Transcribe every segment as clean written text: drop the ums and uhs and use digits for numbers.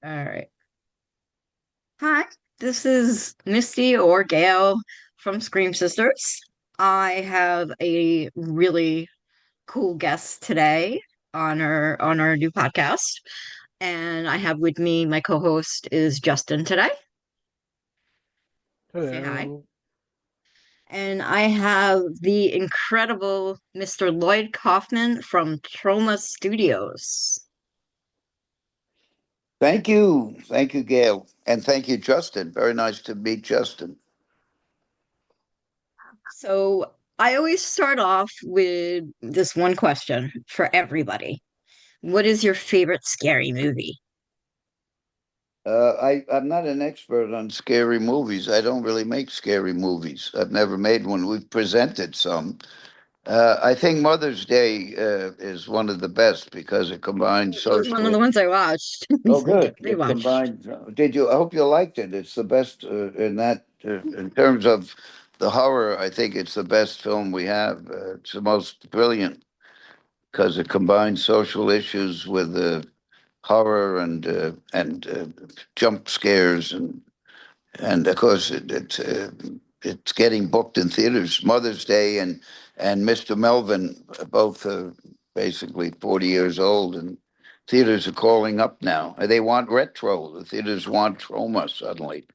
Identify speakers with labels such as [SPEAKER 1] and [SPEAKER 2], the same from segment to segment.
[SPEAKER 1] All right. Hi, this is Misty or Gail from Scream Sisters. I have a really cool guest today on our new podcast, and I have with me my co-host is Justin today. Say hi.
[SPEAKER 2] Hello.
[SPEAKER 1] And I have the incredible Mr. Lloyd Kaufman from Troma Studios.
[SPEAKER 3] Thank you. Thank you, Gail. And thank you, Justin. Very nice to meet Justin.
[SPEAKER 1] So I always start off with this one question for everybody. What is your favorite scary movie?
[SPEAKER 3] I'm not an expert on scary movies. I don't really make scary movies. I've never made one. We've presented some. I think Mother's Day is one of the best because it combines
[SPEAKER 1] It was one of the
[SPEAKER 3] social.
[SPEAKER 1] ones I watched.
[SPEAKER 3] Oh,
[SPEAKER 1] Get
[SPEAKER 3] good. It
[SPEAKER 1] rewatched.
[SPEAKER 3] combines. Did you? I hope you liked it. It's the best in that. In terms of the horror, I think it's the best film we have. It's the most brilliant because it combines social issues with horror and jump scares and of course it's getting booked in theaters. Mother's Day and Mr. Melvin both basically 40 years old, and theaters are calling up now. They want retro. The theaters want Troma suddenly.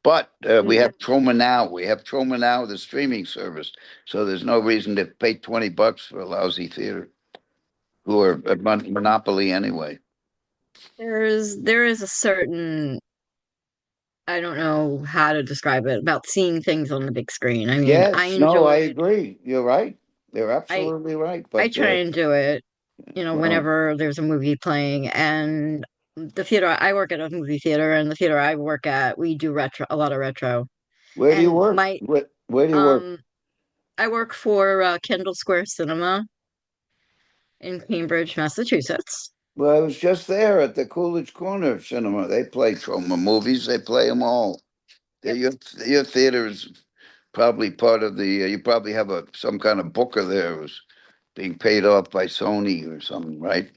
[SPEAKER 3] But we
[SPEAKER 1] Mm.
[SPEAKER 3] have Troma Now. We have Troma Now, the streaming service. So there's no reason to pay $20 for a lousy theater, who are a monopoly anyway.
[SPEAKER 1] There is a certain, I don't know how to describe it, about seeing things on the big screen. I mean, I
[SPEAKER 3] Yes, no, I
[SPEAKER 1] enjoy
[SPEAKER 3] agree. You're right. You're
[SPEAKER 1] I
[SPEAKER 3] absolutely right.
[SPEAKER 1] I
[SPEAKER 3] But
[SPEAKER 1] try and do it,
[SPEAKER 3] well,
[SPEAKER 1] whenever there's a movie playing. And the theater I work at a movie theater, and the theater I work at, we do a lot of retro.
[SPEAKER 3] where do you
[SPEAKER 1] And
[SPEAKER 3] work?
[SPEAKER 1] my
[SPEAKER 3] Where do you work?
[SPEAKER 1] um I work for Kendall Square Cinema in Cambridge, Massachusetts.
[SPEAKER 3] Well, I was just there at the Coolidge Corner Cinema. They play Troma movies. They play them all.
[SPEAKER 1] Yep.
[SPEAKER 3] Your theater is probably part of the. You probably have some kind of booker there who's being paid off by Sony or something, right?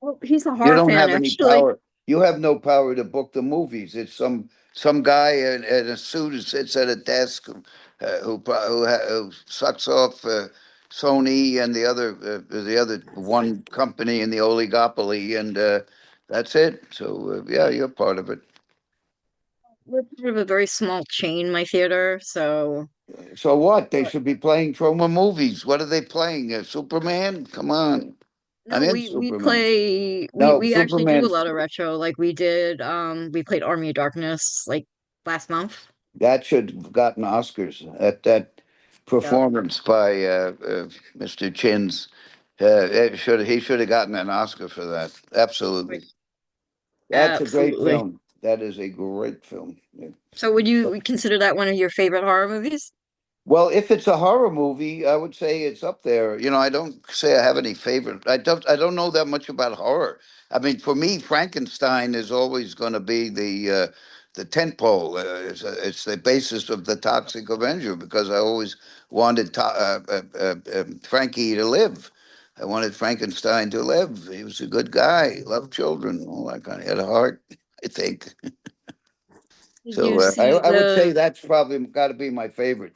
[SPEAKER 1] Well, he's a
[SPEAKER 3] You
[SPEAKER 1] horror
[SPEAKER 3] don't
[SPEAKER 1] fan,
[SPEAKER 3] have any
[SPEAKER 1] actually.
[SPEAKER 3] power. You have no power to book the movies. It's some guy in a suit who sits at a desk who sucks off Sony and the other one company in the oligopoly, and that's it. So yeah, you're part of it.
[SPEAKER 1] We're part of a very small chain, my theater. So,
[SPEAKER 3] So what? They
[SPEAKER 1] but
[SPEAKER 3] should be playing Troma movies. What are they playing? Superman? Come on, I'm
[SPEAKER 1] no,
[SPEAKER 3] in
[SPEAKER 1] we
[SPEAKER 3] Superman.
[SPEAKER 1] play
[SPEAKER 3] No,
[SPEAKER 1] we actually do a
[SPEAKER 3] Superman's
[SPEAKER 1] lot of retro. Like we played Army of Darkness like last month.
[SPEAKER 3] That should have gotten Oscars. That
[SPEAKER 1] Yep.
[SPEAKER 3] performance by Mr. Chin's, he should have gotten an Oscar for that.
[SPEAKER 1] Like,
[SPEAKER 3] Absolutely, that's a great
[SPEAKER 1] absolutely.
[SPEAKER 3] film. That is a great film. Yeah.
[SPEAKER 1] So would you consider that one of your favorite horror movies?
[SPEAKER 3] Well, if it's a horror movie, I would say it's up there. I don't say I have any favorite. I don't know that much about horror. I mean, for me, Frankenstein is always going to be the tentpole. It's the basis of the Toxic Avenger because I always wanted Frankie to live. I wanted Frankenstein to live. He was a good guy, loved children, all that kind of. He had a heart, I think.
[SPEAKER 1] Did
[SPEAKER 3] So
[SPEAKER 1] you see
[SPEAKER 3] I would say
[SPEAKER 1] the
[SPEAKER 3] that's probably got to be my favorite.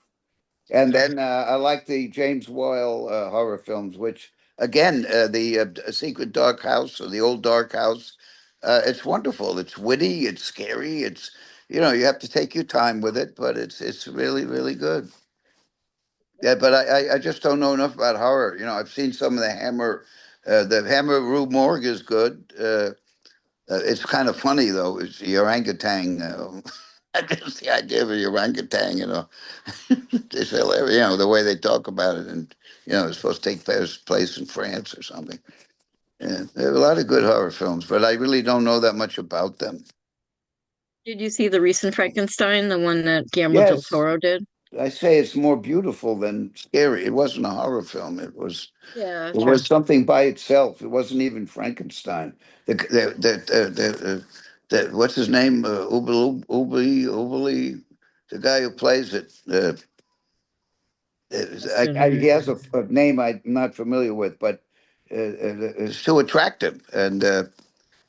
[SPEAKER 3] And then I like the James Boyle horror films, which again, the Secret Dark House or the Old Dark House. It's wonderful. It's witty. It's scary. You have to take your time with it, but it's really really good. Yeah, but I just don't know enough about horror. I've seen some of the Hammer. The Hammer Rue Morgue is good. It's kind of funny though. It's the orangutan. Just the idea of a orangutan, it's hilarious, the way they talk about it. And, it's supposed to take place in France or something. Yeah, there are a lot of good horror films, but I really don't know that much about them.
[SPEAKER 1] did you see the recent Frankenstein, the one that Guillermo del
[SPEAKER 3] Yes,
[SPEAKER 1] Toro did?
[SPEAKER 3] I say it's more beautiful than scary. It wasn't a horror film. It was
[SPEAKER 1] Yeah,
[SPEAKER 3] it
[SPEAKER 1] true.
[SPEAKER 3] was something by itself. It wasn't even Frankenstein. The what's his name? Ubli, the guy who plays it. He
[SPEAKER 1] Justin.
[SPEAKER 3] has a name I'm not familiar with, but it's too attractive. And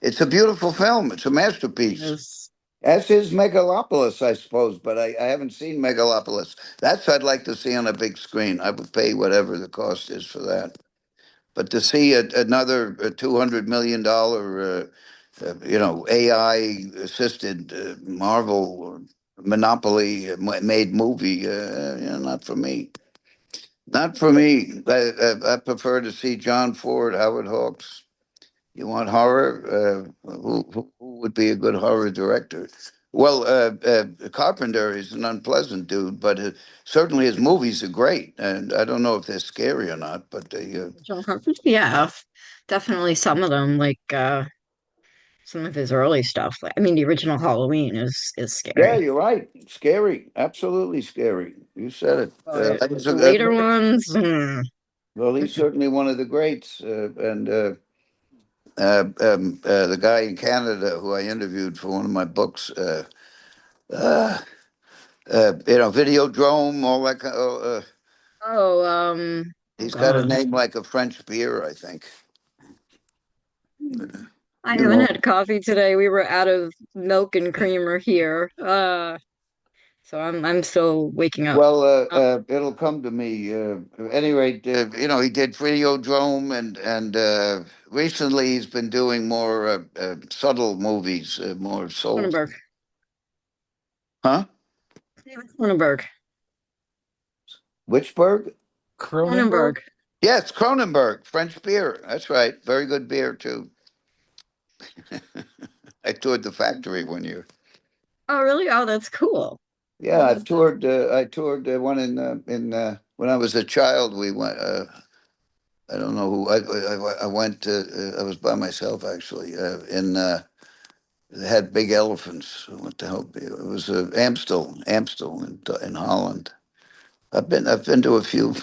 [SPEAKER 3] It's a beautiful film. It's a masterpiece.
[SPEAKER 1] Yes.
[SPEAKER 3] As is Megalopolis, I suppose, but I haven't seen Megalopolis. That's what I'd like to see on a big screen. I would pay whatever the cost is for that. But to see another $200 million, AI assisted Marvel Monopoly made movie, not for me. Not for me. I prefer to see John Ford, Howard Hawks. You want horror? Who would be a good horror director? Well, Carpenter is an unpleasant dude, but certainly his movies are great. And I don't know if they're scary or not, but
[SPEAKER 1] John Carpenter, yeah, definitely some of them, like some of his early stuff. Like, I mean, the original Halloween is
[SPEAKER 3] yeah,
[SPEAKER 1] scary.
[SPEAKER 3] you're right. Scary, absolutely scary. You said it.
[SPEAKER 1] But
[SPEAKER 3] That was
[SPEAKER 1] the later
[SPEAKER 3] a,
[SPEAKER 1] ones,
[SPEAKER 3] well, he's certainly one of the greats. The guy in Canada who I interviewed for one of my books, uh, Videodrome, all that kind of.
[SPEAKER 1] oh, oh
[SPEAKER 3] He's got a
[SPEAKER 1] God,
[SPEAKER 3] name like a French beer, I think.
[SPEAKER 1] I
[SPEAKER 3] You
[SPEAKER 1] haven't
[SPEAKER 3] know.
[SPEAKER 1] had coffee today. We were out of milk and creamer here. So I'm still waking up.
[SPEAKER 3] Well,
[SPEAKER 1] Uh,
[SPEAKER 3] it'll come to me. At any rate, he did Videodrome, and recently he's been doing more subtle movies, more soul.
[SPEAKER 1] Cronenberg,
[SPEAKER 3] Huh?
[SPEAKER 1] David Cronenberg,
[SPEAKER 3] Which Berg?
[SPEAKER 2] Cronenberg?
[SPEAKER 1] Cronenberg.
[SPEAKER 3] Yes, Cronenberg, French beer. That's right. Very good beer too. I toured the factory one year.
[SPEAKER 1] Oh, really? Oh, that's cool.
[SPEAKER 3] Yeah, I've toured. I toured one in when I was a child. We went. I don't know who. I went. I was by myself actually. They had big elephants. What the hell? It was Amstel in Holland. I've been to a few.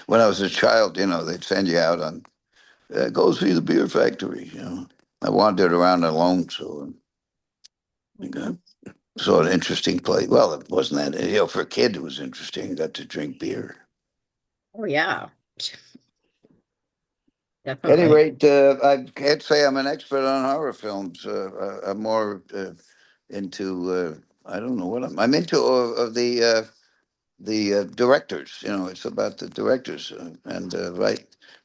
[SPEAKER 3] When I was a child, they'd send you out on go see the beer factory. I wandered around alone, so I saw an interesting place. Well, it wasn't that. For a kid, it was interesting. I got to drink beer.
[SPEAKER 1] Oh, yeah,
[SPEAKER 3] At any
[SPEAKER 1] definitely.
[SPEAKER 3] rate, I can't say I'm an expert on horror films. I'm more into I don't know what I'm into of the directors. It's about the directors, and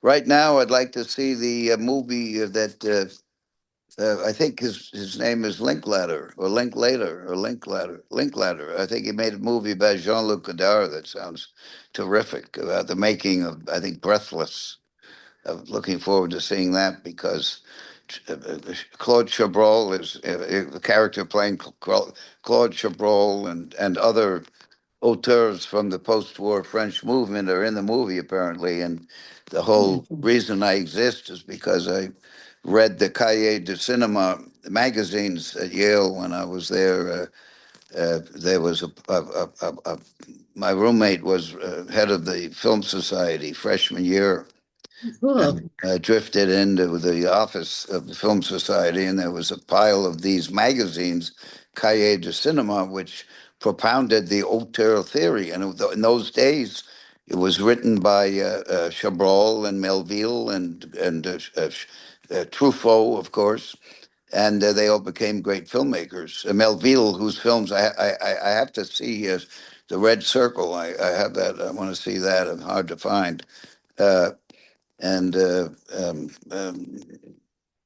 [SPEAKER 3] right now I'd like to see the movie that I think his name is Linklater or Linklater or Linklater Linklater. I think he made a movie about Jean-Luc Godard that sounds terrific about the making of I think Breathless. I'm looking forward to seeing that because Claude Chabrol is the character playing Claude Chabrol and other auteurs from the post-war French movement are in the movie apparently, and the whole reason I exist is because I read the Cahiers de Cinema magazines at Yale when I was there. There was my roommate was head of the Film Society freshman year,
[SPEAKER 1] Cool.
[SPEAKER 3] and drifted into the office of the Film Society, and there was a pile of these magazines, Cahiers de Cinema, which propounded the auteur theory. And in those days, it was written by Chabrol and Melville and Truffaut, of course, and they all became great filmmakers. Melville, whose films I have to see, The Red Circle. I have that. I want to see that. It's hard to find. Uh, and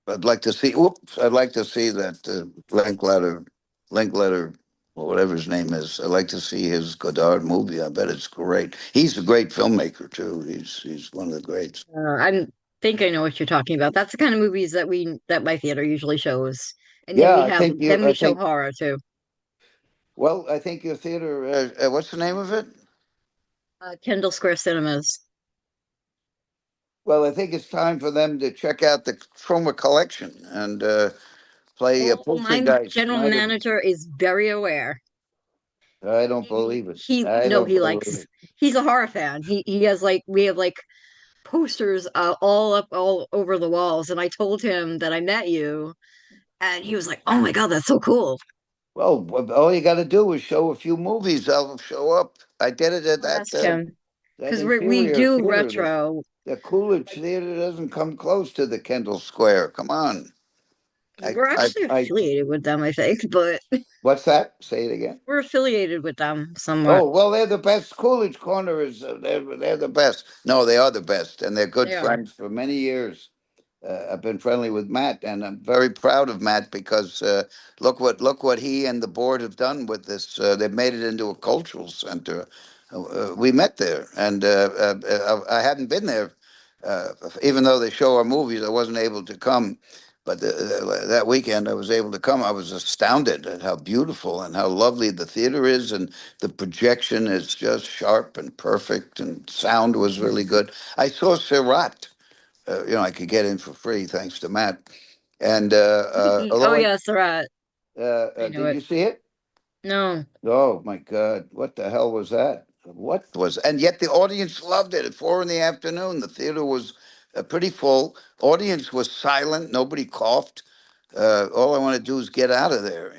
[SPEAKER 3] I'd like to see. Whoops! I'd like to see that Linkletter, or whatever his name is. I'd like to see his Godard movie. I bet it's great. He's a great filmmaker too. He's one of the greats.
[SPEAKER 1] I think I know what you're talking about. That's the kind of movies that my theater usually shows. And then
[SPEAKER 3] Yeah,
[SPEAKER 1] we
[SPEAKER 3] I
[SPEAKER 1] have
[SPEAKER 3] think you.
[SPEAKER 1] then we
[SPEAKER 3] I
[SPEAKER 1] show
[SPEAKER 3] think.
[SPEAKER 1] horror too.
[SPEAKER 3] Well, I think your theater. What's the name of it?
[SPEAKER 1] Kendall Square Cinemas.
[SPEAKER 3] Well, I think it's time for them to check out the Chroma collection and play
[SPEAKER 1] Oh, my
[SPEAKER 3] Poltergeist
[SPEAKER 1] general
[SPEAKER 3] Night of.
[SPEAKER 1] manager is very aware.
[SPEAKER 3] I don't believe it.
[SPEAKER 1] He
[SPEAKER 3] I
[SPEAKER 1] no,
[SPEAKER 3] don't
[SPEAKER 1] he
[SPEAKER 3] believe
[SPEAKER 1] likes
[SPEAKER 3] it.
[SPEAKER 1] he's a horror fan. He has like we have like posters all up all over the walls. And I told him that I met you, and he was like, "Oh my God, that's so cool."
[SPEAKER 3] Well, all you got to do is show a few movies. They'll show up. I did it at
[SPEAKER 1] I'll ask him
[SPEAKER 3] that
[SPEAKER 1] because we
[SPEAKER 3] Imperial
[SPEAKER 1] do
[SPEAKER 3] Theater.
[SPEAKER 1] retro.
[SPEAKER 3] The Coolidge Theater doesn't come close to the Kendall Square. Come on.
[SPEAKER 1] We're actually
[SPEAKER 3] I
[SPEAKER 1] affiliated with them, I think, but
[SPEAKER 3] what's that? Say it again.
[SPEAKER 1] we're affiliated with them somewhat.
[SPEAKER 3] Oh well, they're the best. Coolidge Corner is they're the best. No, they are the best, and they're good
[SPEAKER 1] They are.
[SPEAKER 3] friends for many years. I've been friendly with Matt, and I'm very proud of Matt because look what he and the board have done with this. They've made it into a cultural center. We met there, and I hadn't been there, uh, even though they show our movies. I wasn't able to come, but that weekend I was able to come. I was astounded at how beautiful and how lovely the theater is, and the projection is just sharp and perfect, and sound was really good. I saw Sirat. I could get in for free thanks to Matt. And
[SPEAKER 1] Oh
[SPEAKER 3] although
[SPEAKER 1] yes, they're at. I know
[SPEAKER 3] did
[SPEAKER 1] it.
[SPEAKER 3] you see it?
[SPEAKER 1] No.
[SPEAKER 3] Oh my God, what the hell was that? What was? And yet the audience loved it at 4 in the afternoon. The theater was pretty full. Audience was silent. Nobody coughed. All I want to do is get out of there.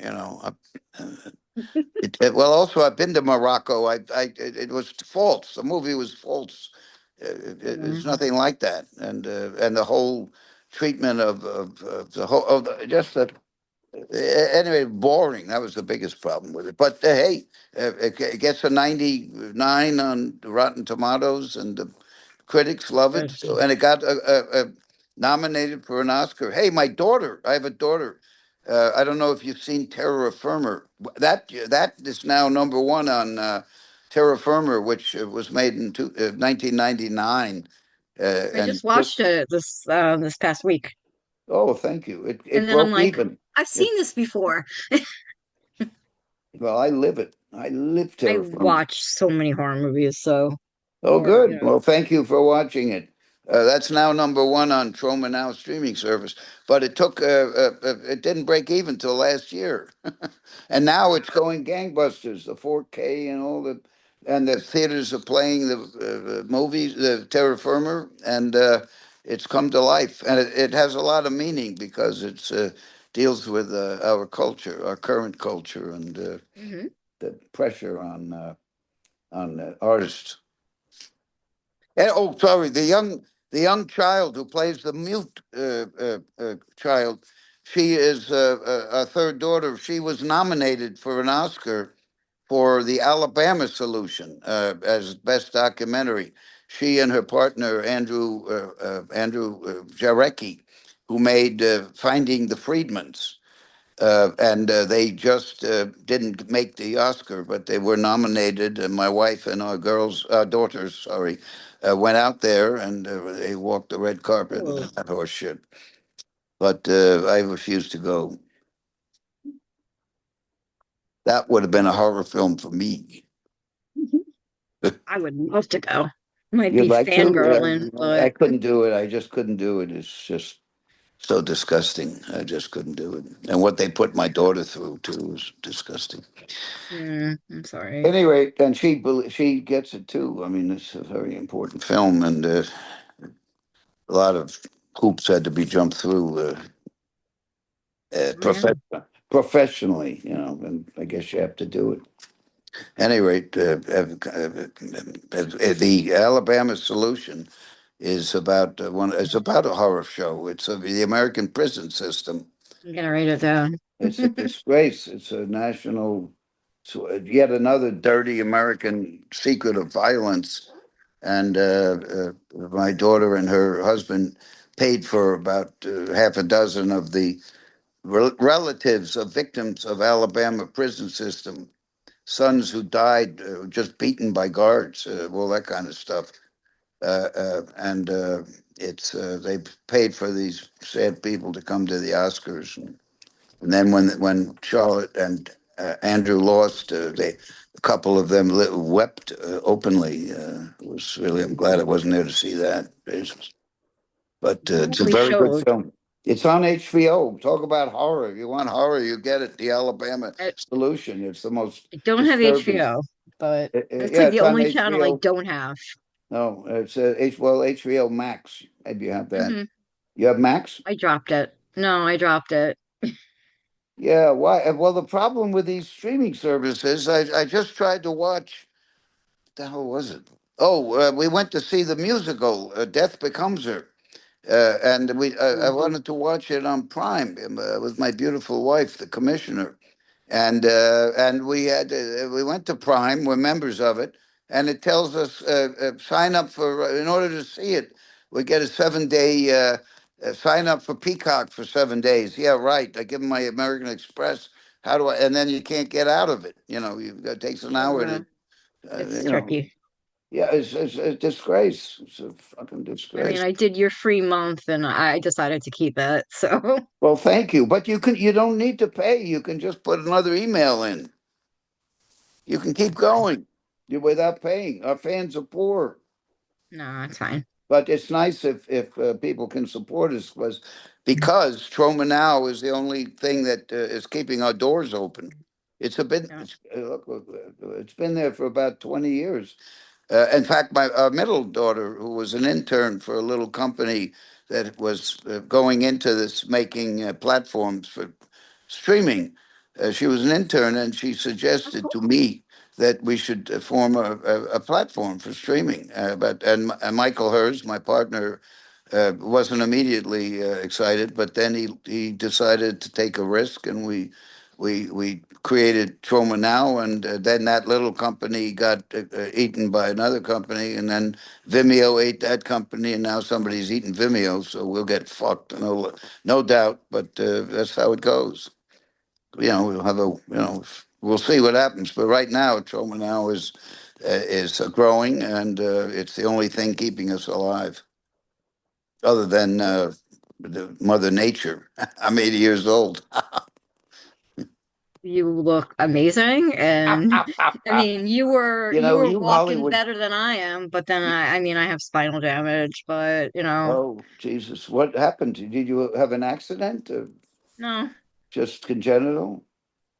[SPEAKER 3] Well, also I've been to Morocco. It was false. The movie was false. It's
[SPEAKER 1] Mm.
[SPEAKER 3] nothing like that, and the whole treatment of the whole of just that. Anyway, boring. That was the biggest problem with it. But hey, it gets a 99 on Rotten Tomatoes, and the critics love it.
[SPEAKER 1] Good.
[SPEAKER 3] So, and it got nominated for an Oscar. Hey, my daughter. I have a daughter. I don't know if you've seen Terror Firmer. That is now number one on Terra Firma, which was made in 1999.
[SPEAKER 1] I
[SPEAKER 3] And
[SPEAKER 1] just watched it this past week,
[SPEAKER 3] oh, thank you. It
[SPEAKER 1] and then I'm
[SPEAKER 3] broke
[SPEAKER 1] like,
[SPEAKER 3] even.
[SPEAKER 1] I've
[SPEAKER 3] It
[SPEAKER 1] seen this before.
[SPEAKER 3] Well, I live it. I live
[SPEAKER 1] I
[SPEAKER 3] Terra Firma.
[SPEAKER 1] watch so many horror movies, so
[SPEAKER 3] Oh,
[SPEAKER 1] or
[SPEAKER 3] good. Well, thank you for watching it. That's now number one on Troma Now streaming service, but it didn't break even till last year, and now it's going gangbusters. The 4K and and the theaters are playing the movies, the Terra Firma, and it's come to life, and it has a lot of meaning because it's deals with our culture, our current culture, and
[SPEAKER 1] hmm
[SPEAKER 3] the pressure on artists. And, oh, sorry, the young child who plays the mute child. She is a third daughter. She was nominated for an Oscar for the Alabama Solution as best documentary. She and her partner Andrew Jarecki, who made Finding the Freedmans. And they just didn't make the Oscar, but they were nominated. And my wife and our daughters, sorry, went out there and they walked the red carpet and
[SPEAKER 1] cool.
[SPEAKER 3] that horse shit. But I refused to go. That would have been a horror film for me.
[SPEAKER 1] I would love to go. Might
[SPEAKER 3] You'd
[SPEAKER 1] be
[SPEAKER 3] like to?
[SPEAKER 1] fangirling,
[SPEAKER 3] I
[SPEAKER 1] but
[SPEAKER 3] couldn't do it. I just couldn't do it. It's just so disgusting. I just couldn't do it. And what they put my daughter through too was disgusting.
[SPEAKER 1] I'm sorry.
[SPEAKER 3] Anyway, and she gets it too. I mean, it's a very important film, and a lot of hoops had to be jumped through
[SPEAKER 1] Oh yeah,
[SPEAKER 3] professionally, and I guess you have to do it. Any rate, the Alabama Solution is about one. It's about a horror show. It's of the American prison system.
[SPEAKER 1] I'm gonna write it down.
[SPEAKER 3] It's a disgrace. It's a national, yet another dirty American secret of violence. And my daughter and her husband paid for about half a dozen of the relatives of victims of Alabama prison system, sons who died just beaten by guards, all that kind of stuff. And it's they paid for these sad people to come to the Oscars, and then when Charlotte and Andrew lost, a couple of them wept openly. It was really, I'm glad I wasn't there to see that. But
[SPEAKER 1] What
[SPEAKER 3] it's a
[SPEAKER 1] we
[SPEAKER 3] very good
[SPEAKER 1] showed.
[SPEAKER 3] film. It's on HBO. Talk about horror. If you want horror, you get it. The Alabama
[SPEAKER 1] I,
[SPEAKER 3] Solution. It's the most
[SPEAKER 1] I don't have
[SPEAKER 3] disturbing.
[SPEAKER 1] HBO, but that's
[SPEAKER 3] Yeah,
[SPEAKER 1] like the
[SPEAKER 3] it's on
[SPEAKER 1] only channel I
[SPEAKER 3] HBO.
[SPEAKER 1] don't have.
[SPEAKER 3] No, it's well, HBO Max. Maybe you have that.
[SPEAKER 1] hmm
[SPEAKER 3] You have Max?
[SPEAKER 1] I dropped it. No, I dropped it.
[SPEAKER 3] Yeah, why? Well, the problem with these streaming services, I just tried to watch. What the hell was it? Oh, we went to see the musical Death Becomes Her, And I
[SPEAKER 1] Ooh.
[SPEAKER 3] wanted to watch it on Prime with my beautiful wife, the commissioner, and we went to Prime. We're members of it, and it tells us sign up for in order to see it. We get a 7 day sign up for Peacock for 7 days. Yeah, right. I give them my American Express. How do I? And then you can't get out of it. It takes an hour
[SPEAKER 1] Uh,
[SPEAKER 3] to,
[SPEAKER 1] it's
[SPEAKER 3] you know.
[SPEAKER 1] tricky.
[SPEAKER 3] Yeah, it's a disgrace. It's a fucking
[SPEAKER 1] I mean,
[SPEAKER 3] disgrace.
[SPEAKER 1] I did your free month and I decided to keep it. So,
[SPEAKER 3] Well, thank you, but you don't need to pay. You can just put another email in. You can keep going without paying. Our fans are poor,
[SPEAKER 1] no, it's fine.
[SPEAKER 3] but it's nice if people can support us because Troma Now is the only thing that is keeping our doors open. It's a bit
[SPEAKER 1] Yeah.
[SPEAKER 3] it's been there for about 20 years. In fact, my middle daughter, who was an intern for a little company that was going into this making platforms for streaming, she was an intern and she
[SPEAKER 1] Oh,
[SPEAKER 3] suggested to
[SPEAKER 1] cool.
[SPEAKER 3] me that we should form a platform for streaming. And Michael Hers, my partner, wasn't immediately excited, but then he decided to take a risk, and we created Troma Now, and then that little company got eaten by another company, and then Vimeo ate that company, and now somebody's eating Vimeo, so we'll get fucked, no doubt. But that's how it goes. We'll have we'll see what happens. But right now, Troma Now is growing, and it's the only thing keeping us alive, other than the Mother Nature. I'm 80 years old.
[SPEAKER 1] You look amazing. And I mean, you were
[SPEAKER 3] You
[SPEAKER 1] walking
[SPEAKER 3] Hollywood.
[SPEAKER 1] better than I am, but then I mean, I have spinal damage, but
[SPEAKER 3] Oh, Jesus. What happened? Did you have an accident?
[SPEAKER 1] no,
[SPEAKER 3] Just congenital?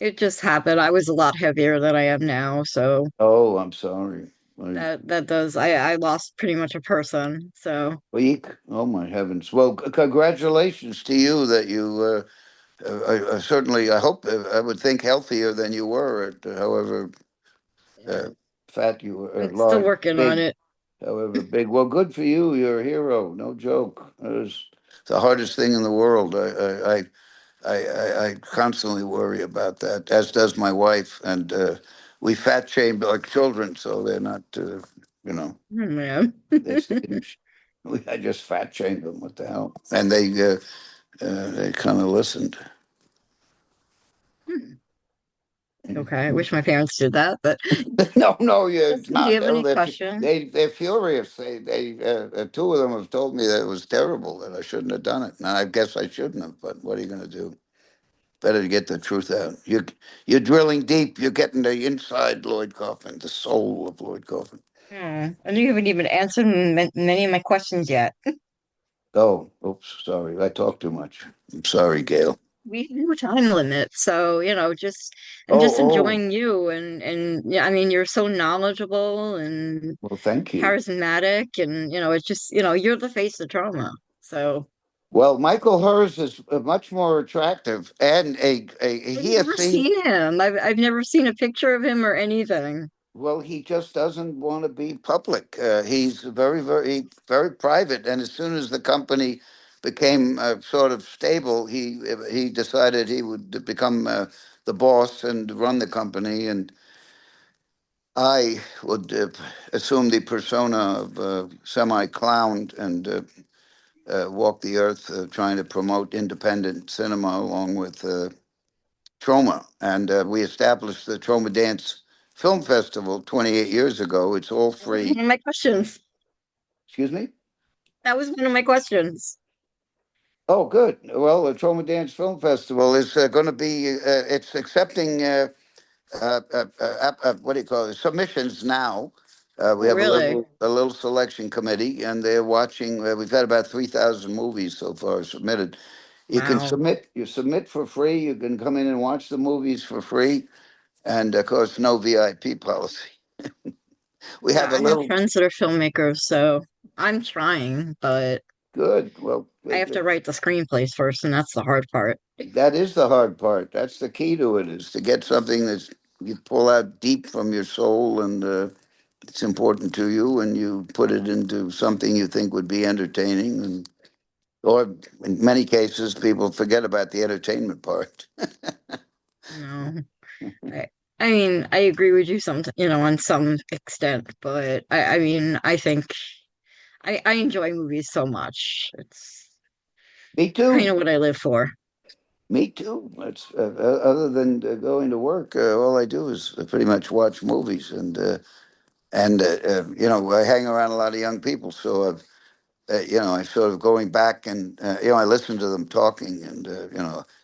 [SPEAKER 1] it just happened. I was a lot heavier than I am now, so
[SPEAKER 3] Oh, I'm sorry.
[SPEAKER 1] that does I lost pretty much a person. So
[SPEAKER 3] Weak. Oh, my heavens. Well, congratulations to you that you certainly, I hope, I would think healthier than you were, however uh,
[SPEAKER 1] yeah,
[SPEAKER 3] fat you were,
[SPEAKER 1] I'm still
[SPEAKER 3] large,
[SPEAKER 1] working on
[SPEAKER 3] big,
[SPEAKER 1] it.
[SPEAKER 3] however big. Well, good for you. You're a hero. No joke. It's the hardest thing in the world. I constantly worry about that, as does my wife. And we fat shame our children, so they're not, you know,
[SPEAKER 1] Oh, man.
[SPEAKER 3] they stay. I just fat shamed them. What the hell? And they kind of listened.
[SPEAKER 1] Hmm. Okay, I wish my parents did that, but
[SPEAKER 3] No, no, it's
[SPEAKER 1] do you
[SPEAKER 3] not.
[SPEAKER 1] have
[SPEAKER 3] Oh,
[SPEAKER 1] any questions?
[SPEAKER 3] they're furious. Two of them have told me that it was terrible, that I shouldn't have done it. And I guess I shouldn't have. But what are you going to do? Better to get the truth out. You're drilling deep. You're getting the inside Lloyd Kaufman, the soul of Lloyd Kaufman.
[SPEAKER 1] Hmm. And you haven't even answered many of my questions yet.
[SPEAKER 3] Oh, oops, sorry. I talk too much. I'm sorry, Gail.
[SPEAKER 1] We have no time limit, so just I'm
[SPEAKER 3] Oh,
[SPEAKER 1] just
[SPEAKER 3] oh.
[SPEAKER 1] enjoying you, and yeah, I mean, you're so knowledgeable and
[SPEAKER 3] Well, thank you.
[SPEAKER 1] charismatic, and it's just you're the face of trauma. So
[SPEAKER 3] Well, Michael Hers is much more attractive, and
[SPEAKER 1] I've
[SPEAKER 3] he has
[SPEAKER 1] never
[SPEAKER 3] seen.
[SPEAKER 1] seen him. I've never seen a picture of him or anything.
[SPEAKER 3] Well, he just doesn't want to be public. He's very private. And as soon as the company became sort of stable, he decided he would become the boss and run the company. And I would assume the persona of semi-clown and walk the earth trying to promote independent cinema along with Troma. And we established the Troma Dance Film Festival 28 years ago. It's all
[SPEAKER 1] That was
[SPEAKER 3] free.
[SPEAKER 1] one of my questions.
[SPEAKER 3] Excuse me?
[SPEAKER 1] That was one of my questions.
[SPEAKER 3] Oh, good. Well, the Troma Dance Film Festival is going to be, it's accepting, what do you call it, submissions now. We
[SPEAKER 1] Oh,
[SPEAKER 3] have
[SPEAKER 1] really?
[SPEAKER 3] a little selection committee, and they're watching. We've had about 3,000 movies so far submitted.
[SPEAKER 1] Wow.
[SPEAKER 3] You submit for free. You can come in and watch the movies for free. And of course, no VIP policy. We
[SPEAKER 1] Yeah,
[SPEAKER 3] have a
[SPEAKER 1] I have
[SPEAKER 3] little.
[SPEAKER 1] friends that are filmmakers, so I'm trying, but
[SPEAKER 3] Good. Well,
[SPEAKER 1] I have to write the screenplays first, and that's the hard part.
[SPEAKER 3] that is the hard part. That's the key to it, is to get something that's you pull out deep from your soul, and it's important to you, and you put it into something you think would be entertaining. And Or in many cases, people forget about the entertainment part.
[SPEAKER 1] No, I, I mean, I agree with you on some extent, but I mean, I think I enjoy movies so much. It's
[SPEAKER 3] Me
[SPEAKER 1] kind
[SPEAKER 3] too.
[SPEAKER 1] of what I live for.
[SPEAKER 3] Me too. It's other than going to work, all I do is pretty much watch movies, and I hang around a lot of young people, so I sort of going back and I listen to them talking, and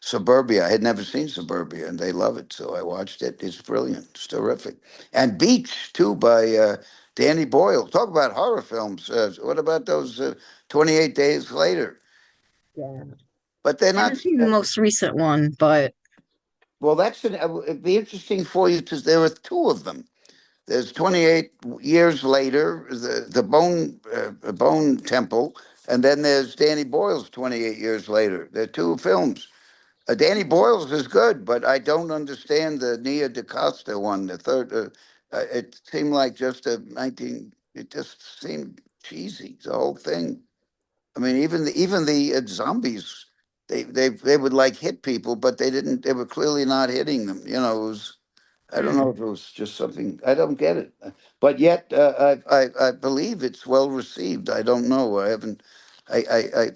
[SPEAKER 3] Suburbia. I had never seen Suburbia, and they love it, so I watched it. It's brilliant. It's terrific. And Beach too by Danny Boyle. Talk about horror films. What about those 28 Days Later?
[SPEAKER 1] Yeah.
[SPEAKER 3] But they're
[SPEAKER 1] I haven't
[SPEAKER 3] not.
[SPEAKER 1] seen the most recent one, but
[SPEAKER 3] Well, it'd be interesting for you because there are two of them. There's 28 years later, the Bone Temple, and then there's Danny Boyle's 28 years later. They're two films. Danny Boyle's is good, but I don't understand the Nia DaCosta one. The third, it seemed like just a 19. It just seemed cheesy. The whole thing. I mean, even the zombies, they would like hit people, but they didn't. They were clearly not hitting them. It was. I don't know
[SPEAKER 1] hmm,
[SPEAKER 3] if it was just something. I don't get it, but yet I believe it's well received. I don't know. I haven't.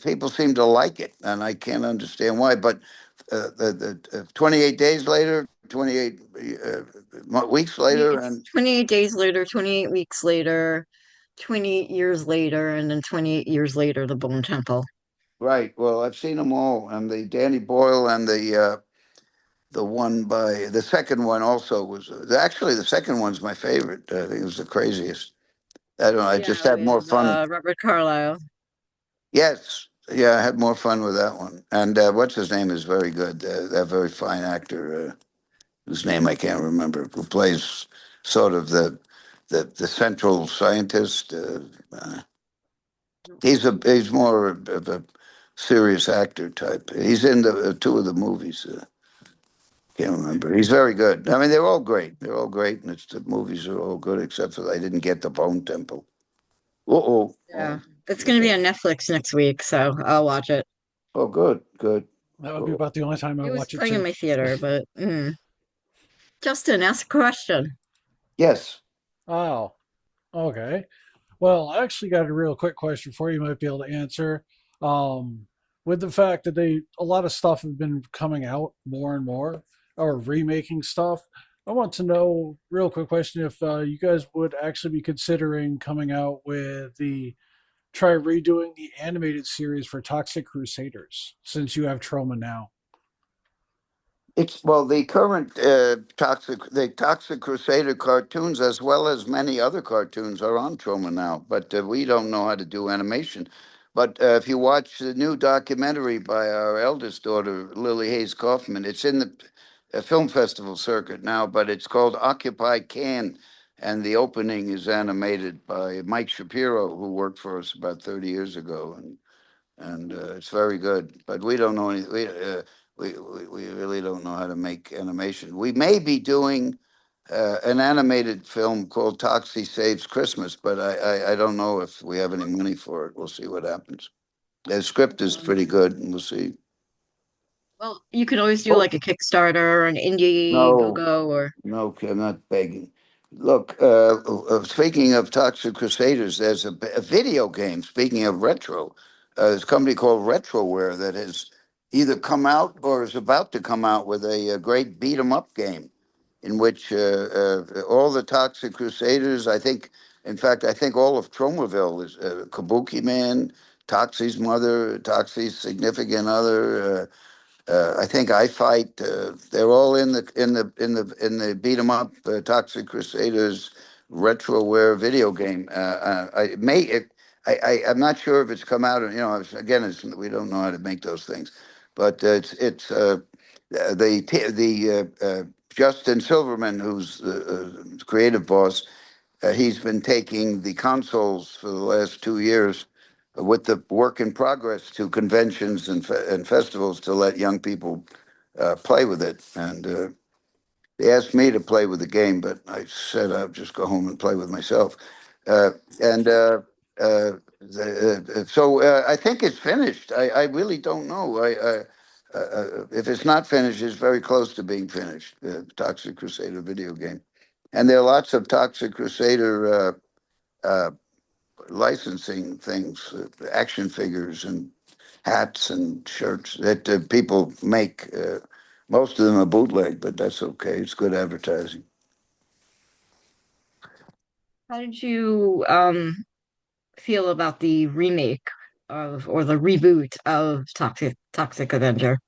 [SPEAKER 3] People seem to like it, and I can't understand why. But the 28 days later, 28 weeks later,
[SPEAKER 1] it's
[SPEAKER 3] and
[SPEAKER 1] 28 days later, 28 weeks later, 28 years later, and then 28 years later, the Bone Temple.
[SPEAKER 3] right. Well, I've seen them all, and the Danny Boyle and the one by the second one also was actually the second one's my favorite. I think it was the craziest. I don't know. I just
[SPEAKER 1] Yeah,
[SPEAKER 3] had more
[SPEAKER 1] with
[SPEAKER 3] fun.
[SPEAKER 1] Robert Carlyle.
[SPEAKER 3] Yes, yeah, I had more fun with that one. And what's his name is very good. That very fine actor, whose name I can't remember, who plays sort of the central scientist. He's more of a serious actor type. He's in the two of the movies. Can't remember. He's very good. I mean, they're all great. They're all great, and the movies are all good, except for I didn't get the Bone Temple. Oh,
[SPEAKER 1] Yeah,
[SPEAKER 3] oh,
[SPEAKER 1] it's going to be on Netflix next week, so I'll watch it.
[SPEAKER 3] oh, good, good.
[SPEAKER 2] That would be
[SPEAKER 3] Oh,
[SPEAKER 2] about the only time I
[SPEAKER 1] It was
[SPEAKER 2] watch it
[SPEAKER 1] playing in
[SPEAKER 2] too.
[SPEAKER 1] my theater, but Justin, ask a question.
[SPEAKER 3] yes.
[SPEAKER 2] Oh, okay. Well, I actually got a real quick question for you. You might be able to answer. Um, with the fact that a lot of stuff have been coming out more and more, or remaking stuff, I want to know, real quick question, if you guys would actually be considering coming out with try redoing the animated series for Toxic Crusaders, since you have Trauma now.
[SPEAKER 3] It's well, the current Toxic Crusader cartoons, as well as many other cartoons, are on Troma now. But we don't know how to do animation. But if you watch the new documentary by our eldest daughter, Lily Hayes Kaufman, it's in the film festival circuit now. But it's called Occupy Can, and the opening is animated by Mike Shapiro, who worked for us about 30 years ago, and it's very good. But we don't know any. We really don't know how to make animation. We may be doing an animated film called Toxie Saves Christmas, but I don't know if we have any money for it. We'll see what happens. The script is pretty good, and we'll see.
[SPEAKER 1] Well, you could always do
[SPEAKER 3] Oh,
[SPEAKER 1] like a Kickstarter or an
[SPEAKER 3] no,
[SPEAKER 1] Indiegogo or
[SPEAKER 3] no, okay, I'm not begging. Look, speaking of Toxic Crusaders, there's a video game. Speaking of retro, there's a company called Retroware that has either come out or is about to come out with a great beat 'em up game in which all the Toxic Crusaders, I think, in fact, I think all of Tromaville is Kabuki Man, Toxie's mother, Toxie's significant other. I think I fight. They're all in the beat 'em up Toxic Crusaders retroware video game. I may it, I'm not sure if it's come out. Again, we don't know how to make those things, but it's Justin Silverman, who's the creative boss. He's been taking the consoles for the last 2 years with the work in progress to conventions and festivals to let young people play with it. And they asked me to play with the game, but I said I'd just go home and play with myself. Uh, and I think it's finished. I really don't know. If it's not finished, it's very close to being finished. Toxic Crusader video game, and there are lots of Toxic Crusader licensing things, action figures and hats and shirts that people make. Most of them are bootleg, but that's okay. It's good advertising.
[SPEAKER 1] How did you feel about the remake of or the reboot of Toxic Avenger?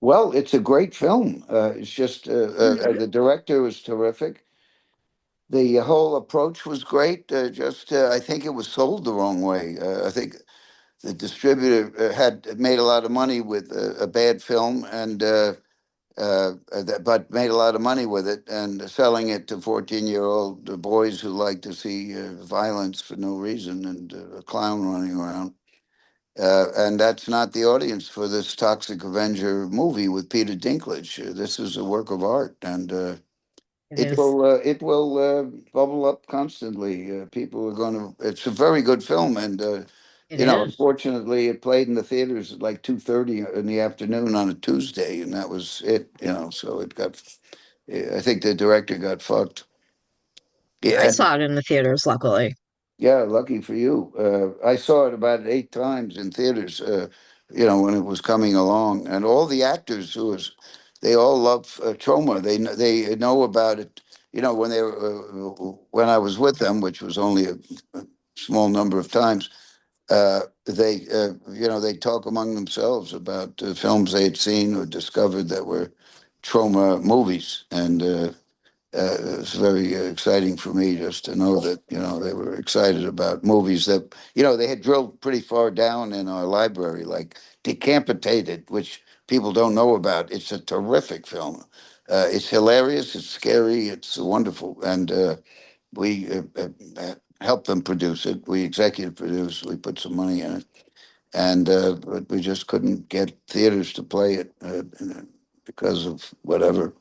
[SPEAKER 3] Well, it's a great film. It's just
[SPEAKER 1] Mhm.
[SPEAKER 3] the director was terrific. The whole approach was great. Just I think it was sold the wrong way. I think the distributor had made a lot of money with a bad film and but made a lot of money with it and selling it to 14-year-old boys who like to see violence for no reason and a clown running around. And that's not the audience for this Toxic Avenger movie with Peter Dinklage. This is a work of art, and
[SPEAKER 1] It is.
[SPEAKER 3] it will bubble up constantly. People are going to. It's a very good film, and
[SPEAKER 1] It is.
[SPEAKER 3] unfortunately, it played in the theaters at like 2:30 in the afternoon on a Tuesday, and that was it. So it got. I think the director got fucked.
[SPEAKER 1] I
[SPEAKER 3] Yeah,
[SPEAKER 1] saw it in the theaters, luckily.
[SPEAKER 3] yeah, lucky for you. I saw it about 8 times in theaters, when it was coming along, and all the actors they all love Troma. They know about it. When I was with them, which was only a small number of times, they talk among themselves about films they had seen or discovered that were Troma movies, and it's very exciting for me just to know that they were excited about movies that they had drilled pretty far down in our library, like Decapitated, which people don't know about. It's a terrific film. It's hilarious. It's scary. It's wonderful, and we helped them produce it. We executive produced. We put some money in it, and but we just couldn't get theaters to play it because of whatever.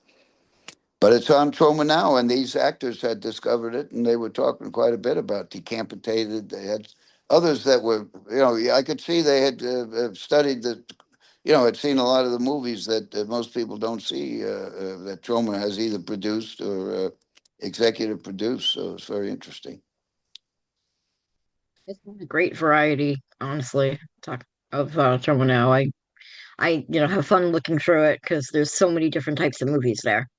[SPEAKER 3] But it's on Troma now, and these actors had discovered it, and they were talking quite a bit about Decapitated. They had others that were, I could see they had studied the, had seen a lot of the movies that most people don't see that Troma has either produced or executive produced. So it's very interesting.
[SPEAKER 1] It's a great variety, honestly. Talk of Trumbo now. I have fun looking through it because there's so many different types of movies there.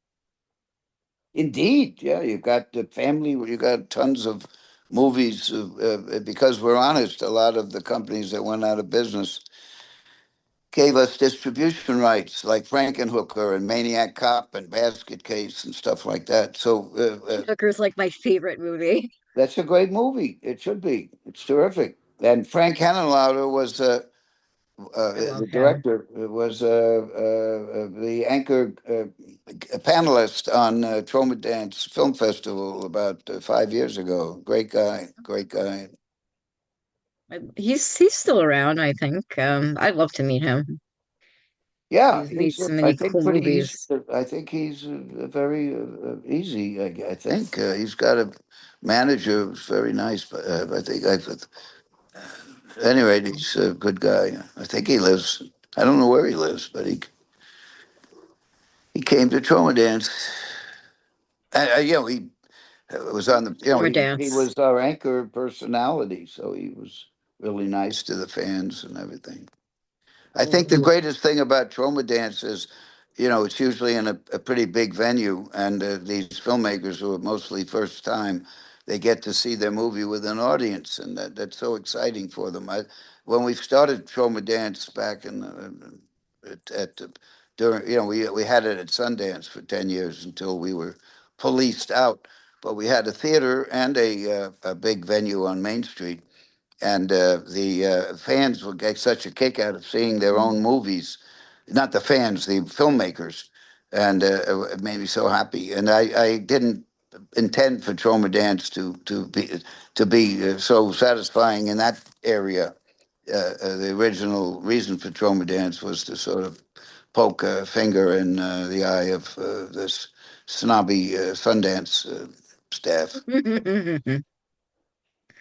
[SPEAKER 3] Indeed, yeah, you got the family, you got tons of movies. Because we're honest, a lot of the companies that went out of business gave us distribution rights like Frankenhooker and Maniac Cop and Basket Case and stuff like that. So
[SPEAKER 1] Hooker's like my favorite movie.
[SPEAKER 3] that's a great movie. It should be. It's terrific. And Frank Henenlotter was
[SPEAKER 1] I love
[SPEAKER 3] the
[SPEAKER 1] him.
[SPEAKER 3] director, was the anchor panelist on Troma Dance Film Festival about 5 years ago. Great guy. Great guy.
[SPEAKER 1] He's still around, I think. I'd love to meet him.
[SPEAKER 3] Yeah,
[SPEAKER 1] He's made so
[SPEAKER 3] I
[SPEAKER 1] many
[SPEAKER 3] think
[SPEAKER 1] cool
[SPEAKER 3] pretty easy.
[SPEAKER 1] movies.
[SPEAKER 3] I think he's very easy. I think he's got a manager who's very nice. But I think anyway, he's a good guy. I think he lives. I don't know where he lives, but he came to Trauma Dance. He was on the.
[SPEAKER 1] Summer
[SPEAKER 3] He
[SPEAKER 1] Dance.
[SPEAKER 3] was our anchor personality, so he was really nice to the fans and everything. I think the
[SPEAKER 1] Mhm.
[SPEAKER 3] greatest thing about Trauma Dance is, it's usually in a pretty big venue, and these filmmakers who are mostly first time, they get to see their movie with an audience, and that's so exciting for them. When we started Trauma Dance back in at during, we had it at Sundance for 10 years until we were policed out, but we had a theater and a big venue on Main Street, and the fans would get such a kick out of seeing their own movies. Not the fans, the filmmakers, and it made me so happy. And I didn't intend for Troma Dance to be so satisfying in that area. The original reason for Troma Dance was to sort of poke a finger in the eye of this snobby Sundance staff.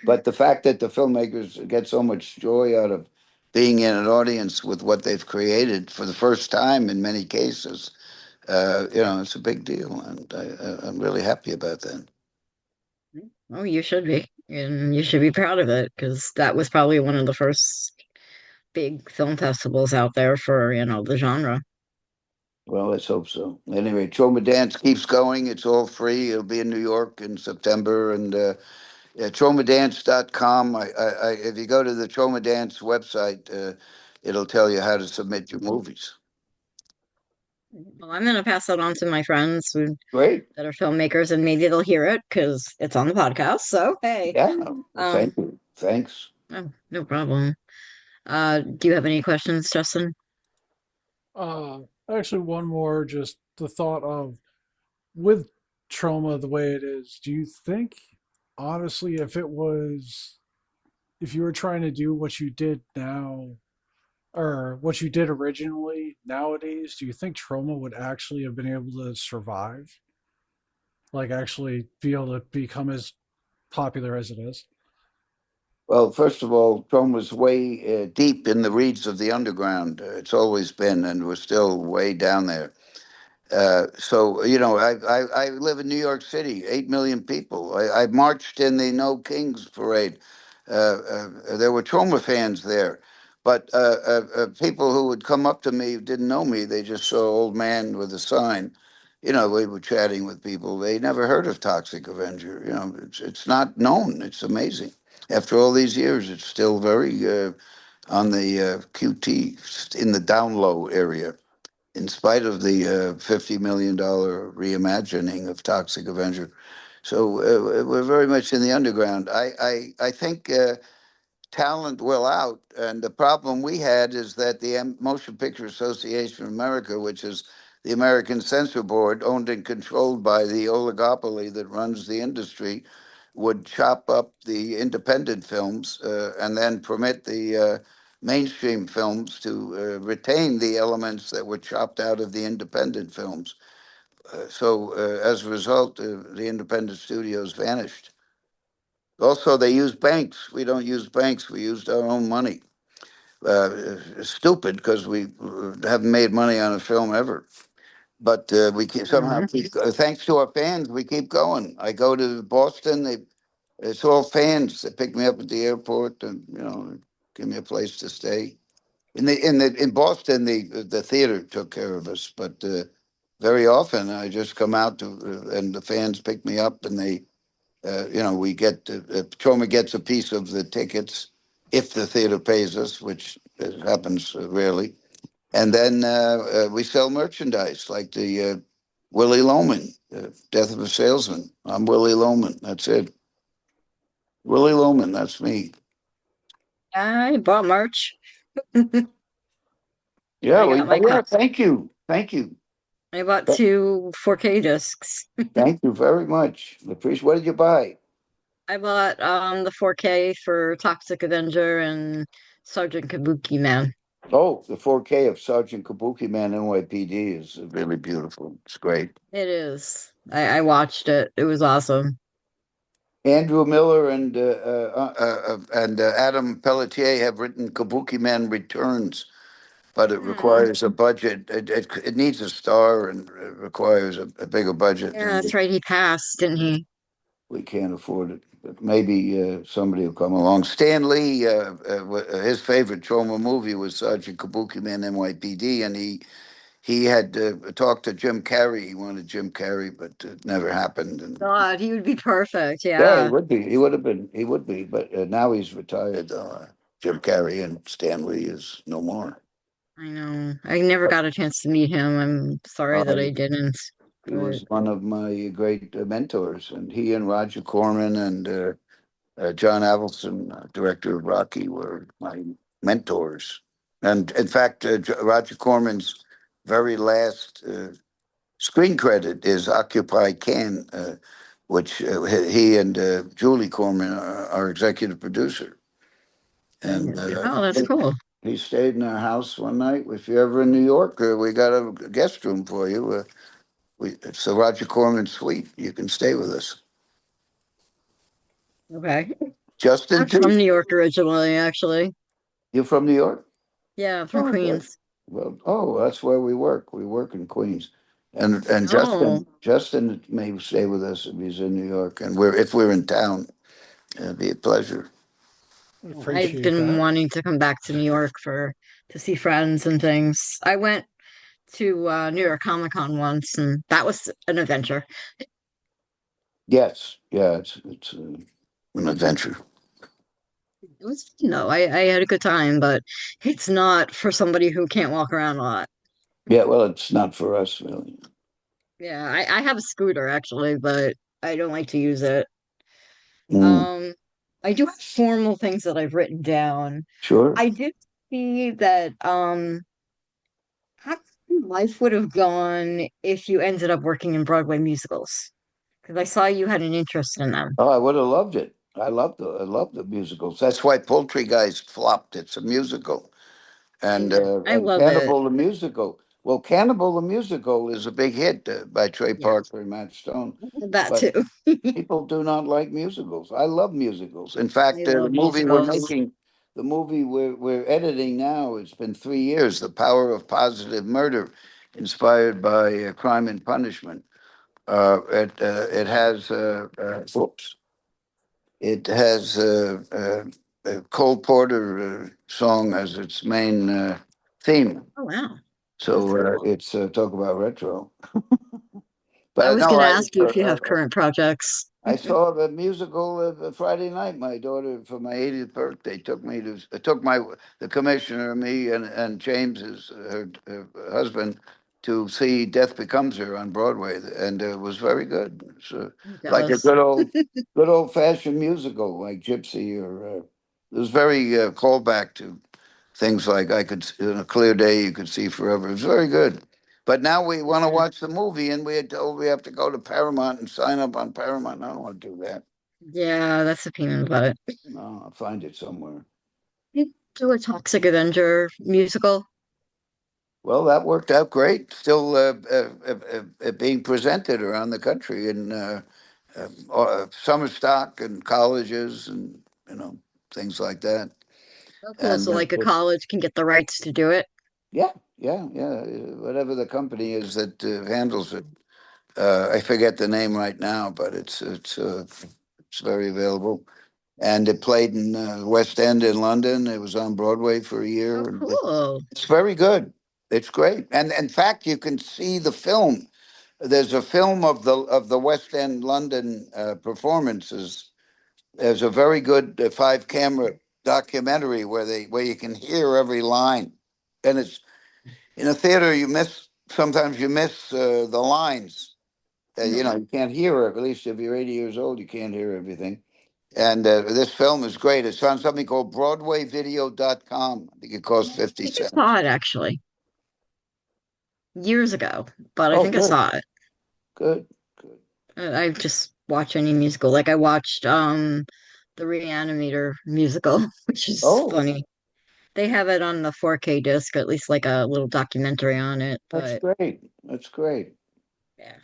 [SPEAKER 3] But the fact that the filmmakers get so much joy out of being in an audience with what they've created for the first time in many cases, it's a big deal, and I'm really happy about that.
[SPEAKER 1] Oh, you should be. And you should be proud of it because that was probably one of the first big film festivals out there for, the genre.
[SPEAKER 3] Well, let's hope so. Anyway, Troma Dance keeps going. It's all free. It'll be in New York in September, and tromadance.com. If you go to the Troma Dance website, it'll tell you how to submit your movies.
[SPEAKER 1] Well, I'm going to pass that on to my friends
[SPEAKER 3] Great.
[SPEAKER 1] that are filmmakers, and maybe they'll hear it because it's on the podcast. So, hey,
[SPEAKER 3] Yeah. Well,
[SPEAKER 1] um,
[SPEAKER 3] thank you. Thanks.
[SPEAKER 1] oh, no problem. Do you have any questions, Justin?
[SPEAKER 2] Uh, Actually, one more. Just the thought of with trauma the way it is. Do you think, honestly, if you were trying to do what you did now or what you did originally nowadays, do you think trauma would actually have been able to survive? Like actually be able to become as popular as it is?
[SPEAKER 3] Well, first of all, Troma's way deep in the reeds of the underground. It's always been, and we're still way down there. I live in New York City, 8 million people. I marched in the No Kings parade. There were Troma fans there, but people who would come up to me who didn't know me, they just saw old man with a sign. We were chatting with people. They never heard of Toxic Avenger. It's not known. It's amazing. After all these years, it's still very on the QT in the down low area in spite of the $50 million reimagining of Toxic Avenger. So we're very much in the underground. I think talent will out, and the problem we had is that the Motion Picture Association of America, which is the American Censor Board, owned and controlled by the oligopoly that runs the industry, would chop up the independent films and then permit the mainstream films to retain the elements that were chopped out of the independent films. As a result, the independent studios vanished. Also, they use banks. We don't use banks. We used our own money. Stupid because we haven't made money on a film ever. But we somehow
[SPEAKER 1] Mhm.
[SPEAKER 3] keep, thanks to our fans, we keep going. I go to Boston. It's all fans that pick me up at the airport and give me a place to stay. In Boston, the theater took care of us, but very often I just come out to and the fans pick me up and they we get Troma gets a piece of the tickets if the theater pays us, which happens rarely, and then we sell merchandise like the Willie Loman, Death of a Salesman. I'm Willie Loman. That's it. Willie Loman. That's me.
[SPEAKER 1] I bought merch.
[SPEAKER 3] Yeah.
[SPEAKER 1] I got my
[SPEAKER 3] Yeah.
[SPEAKER 1] cup.
[SPEAKER 3] Thank you. Thank you.
[SPEAKER 1] I bought two 4K discs.
[SPEAKER 3] Thank you very much. Appreciate. What did you buy?
[SPEAKER 1] I bought the 4K for Toxic Avenger and Sergeant Kabuki Man.
[SPEAKER 3] Oh, the 4K of Sergeant Kabuki Man NYPD is really beautiful. It's great.
[SPEAKER 1] It is. I watched it. It was awesome.
[SPEAKER 3] Andrew Miller and Adam Pelletier have written Kabuki Man Returns, but it
[SPEAKER 1] Hmm.
[SPEAKER 3] requires a budget. It needs a star and it requires a bigger budget,
[SPEAKER 1] Yeah,
[SPEAKER 3] and
[SPEAKER 1] that's right. He passed, didn't he?
[SPEAKER 3] we can't afford it. But maybe somebody will come along. Stan Lee, his favorite trauma movie was Sergeant Kabuki Man NYPD, and he had talked to Jim Carrey. He wanted Jim Carrey, but it never happened. And
[SPEAKER 1] God, he would be perfect.
[SPEAKER 3] yeah, he
[SPEAKER 1] Yeah,
[SPEAKER 3] would be. He would have been. He would be. But now he's retired. Jim Carrey and Stan Lee is no more.
[SPEAKER 1] I know. I never got a chance to meet him. I'm sorry
[SPEAKER 3] Uh,
[SPEAKER 1] that I didn't.
[SPEAKER 3] he
[SPEAKER 1] But
[SPEAKER 3] was one of my great mentors, and he and Roger Corman and John Avildsen, director of Rocky, were my mentors. And in fact, Roger Corman's very last screen credit is Occupy Can, which he and Julie Corman are executive producer. And
[SPEAKER 1] oh, that's cool.
[SPEAKER 3] he stayed in our house one night. If you're ever in New York, we got a guest room for you. It's the Roger Corman suite. You can stay with us.
[SPEAKER 1] Okay.
[SPEAKER 3] Justin
[SPEAKER 1] I'm from
[SPEAKER 3] too?
[SPEAKER 1] New York originally, actually.
[SPEAKER 3] You're from New York?
[SPEAKER 1] Yeah, I'm from
[SPEAKER 3] Oh, good.
[SPEAKER 1] Queens.
[SPEAKER 3] Well, oh, that's where we work. We work in Queens. And
[SPEAKER 1] Oh,
[SPEAKER 3] Justin may stay with us if he's in New York, and we're if we're in town, it'd be a pleasure.
[SPEAKER 1] I've
[SPEAKER 2] Appreciate
[SPEAKER 1] been
[SPEAKER 2] that.
[SPEAKER 1] wanting to come back to New York for to see friends and things. I went to New York Comic Con once, and that was an adventure.
[SPEAKER 3] Yes, yeah, it's an adventure.
[SPEAKER 1] It was, I had a good time, but it's not for somebody who can't walk around a lot.
[SPEAKER 3] Yeah, well, it's not for us really.
[SPEAKER 1] Yeah, I have a scooter actually, but I don't like to use it.
[SPEAKER 3] Mm,
[SPEAKER 1] Um, I do have formal things that I've written down.
[SPEAKER 3] sure.
[SPEAKER 1] I did see that how your life would have gone if you ended up working in Broadway musicals. Because I saw you had an interest in them.
[SPEAKER 3] Oh, I would have loved it. I love the musicals. That's why Poultry Guys flopped. It's a musical.
[SPEAKER 1] Yeah, I
[SPEAKER 3] And
[SPEAKER 1] love it.
[SPEAKER 3] Cannibal the Musical. Well, Cannibal the Musical is a big hit by Trey
[SPEAKER 1] Yeah,
[SPEAKER 3] Parker and Matt Stone,
[SPEAKER 1] that
[SPEAKER 3] but
[SPEAKER 1] too.
[SPEAKER 3] people do not like musicals. I love musicals. In
[SPEAKER 1] I
[SPEAKER 3] fact, the
[SPEAKER 1] love
[SPEAKER 3] movie we're
[SPEAKER 1] musicals.
[SPEAKER 3] making, the movie we're editing now, it's been 3 years. The Power of Positive Murder, inspired by Crime and Punishment. It has whoops. It has a Cole Porter song as its main theme.
[SPEAKER 1] Oh wow, that's
[SPEAKER 3] So
[SPEAKER 1] cool.
[SPEAKER 3] it's talk about retro.
[SPEAKER 1] I
[SPEAKER 3] But
[SPEAKER 1] was
[SPEAKER 3] no,
[SPEAKER 1] going to ask you if you have current projects.
[SPEAKER 3] I saw the musical Friday night. My daughter, for my 80th birthday, took my the commissioner, me, and James, her husband, to see Death Becomes Her on Broadway, and it was very good. It's
[SPEAKER 1] I'm
[SPEAKER 3] like a
[SPEAKER 1] jealous.
[SPEAKER 3] good old fashioned musical, like Gypsy, or it was very callback to things like I could in a clear day you could see forever. It was very good. But now we want to
[SPEAKER 1] Yeah,
[SPEAKER 3] watch the movie, and we had told we have to go to Paramount and sign up on Paramount. I don't want to do that.
[SPEAKER 1] yeah, that's the payment about it.
[SPEAKER 3] No, I'll find it somewhere.
[SPEAKER 1] You do a Toxic Avenger musical?
[SPEAKER 3] Well, that worked out great. Still being presented around the country in summer stock and colleges and things like that.
[SPEAKER 1] Oh, cool.
[SPEAKER 3] And
[SPEAKER 1] So, like, a college can get the rights to do it.
[SPEAKER 3] yeah, yeah, yeah. Whatever the company is that handles it. I forget the name right now, but it's very available. And it played in West End in London. It was on Broadway for a year,
[SPEAKER 1] Oh,
[SPEAKER 3] and
[SPEAKER 1] cool.
[SPEAKER 3] it's very good. It's great, and in fact, you can see the film. There's a film of the West End London performances. There's a very good five camera documentary where you can hear every line, and it's in a theater. Sometimes you miss the lines.
[SPEAKER 1] Mhm.
[SPEAKER 3] You can't hear it. At least if you're 80 years old, you can't hear everything. And this film is great. It's on something called BroadwayVideo.com. I think it costs
[SPEAKER 1] I
[SPEAKER 3] 50
[SPEAKER 1] think I saw
[SPEAKER 3] cents.
[SPEAKER 1] it actually years ago, but I
[SPEAKER 3] Oh,
[SPEAKER 1] think I
[SPEAKER 3] good,
[SPEAKER 1] saw it.
[SPEAKER 3] good, good.
[SPEAKER 1] I just watch any musical. Like I watched the Reanimator musical, which is
[SPEAKER 3] Oh,
[SPEAKER 1] funny. They have it on the 4K disc, or at least like a little documentary on it.
[SPEAKER 3] that's
[SPEAKER 1] But
[SPEAKER 3] great. That's great.
[SPEAKER 1] yeah,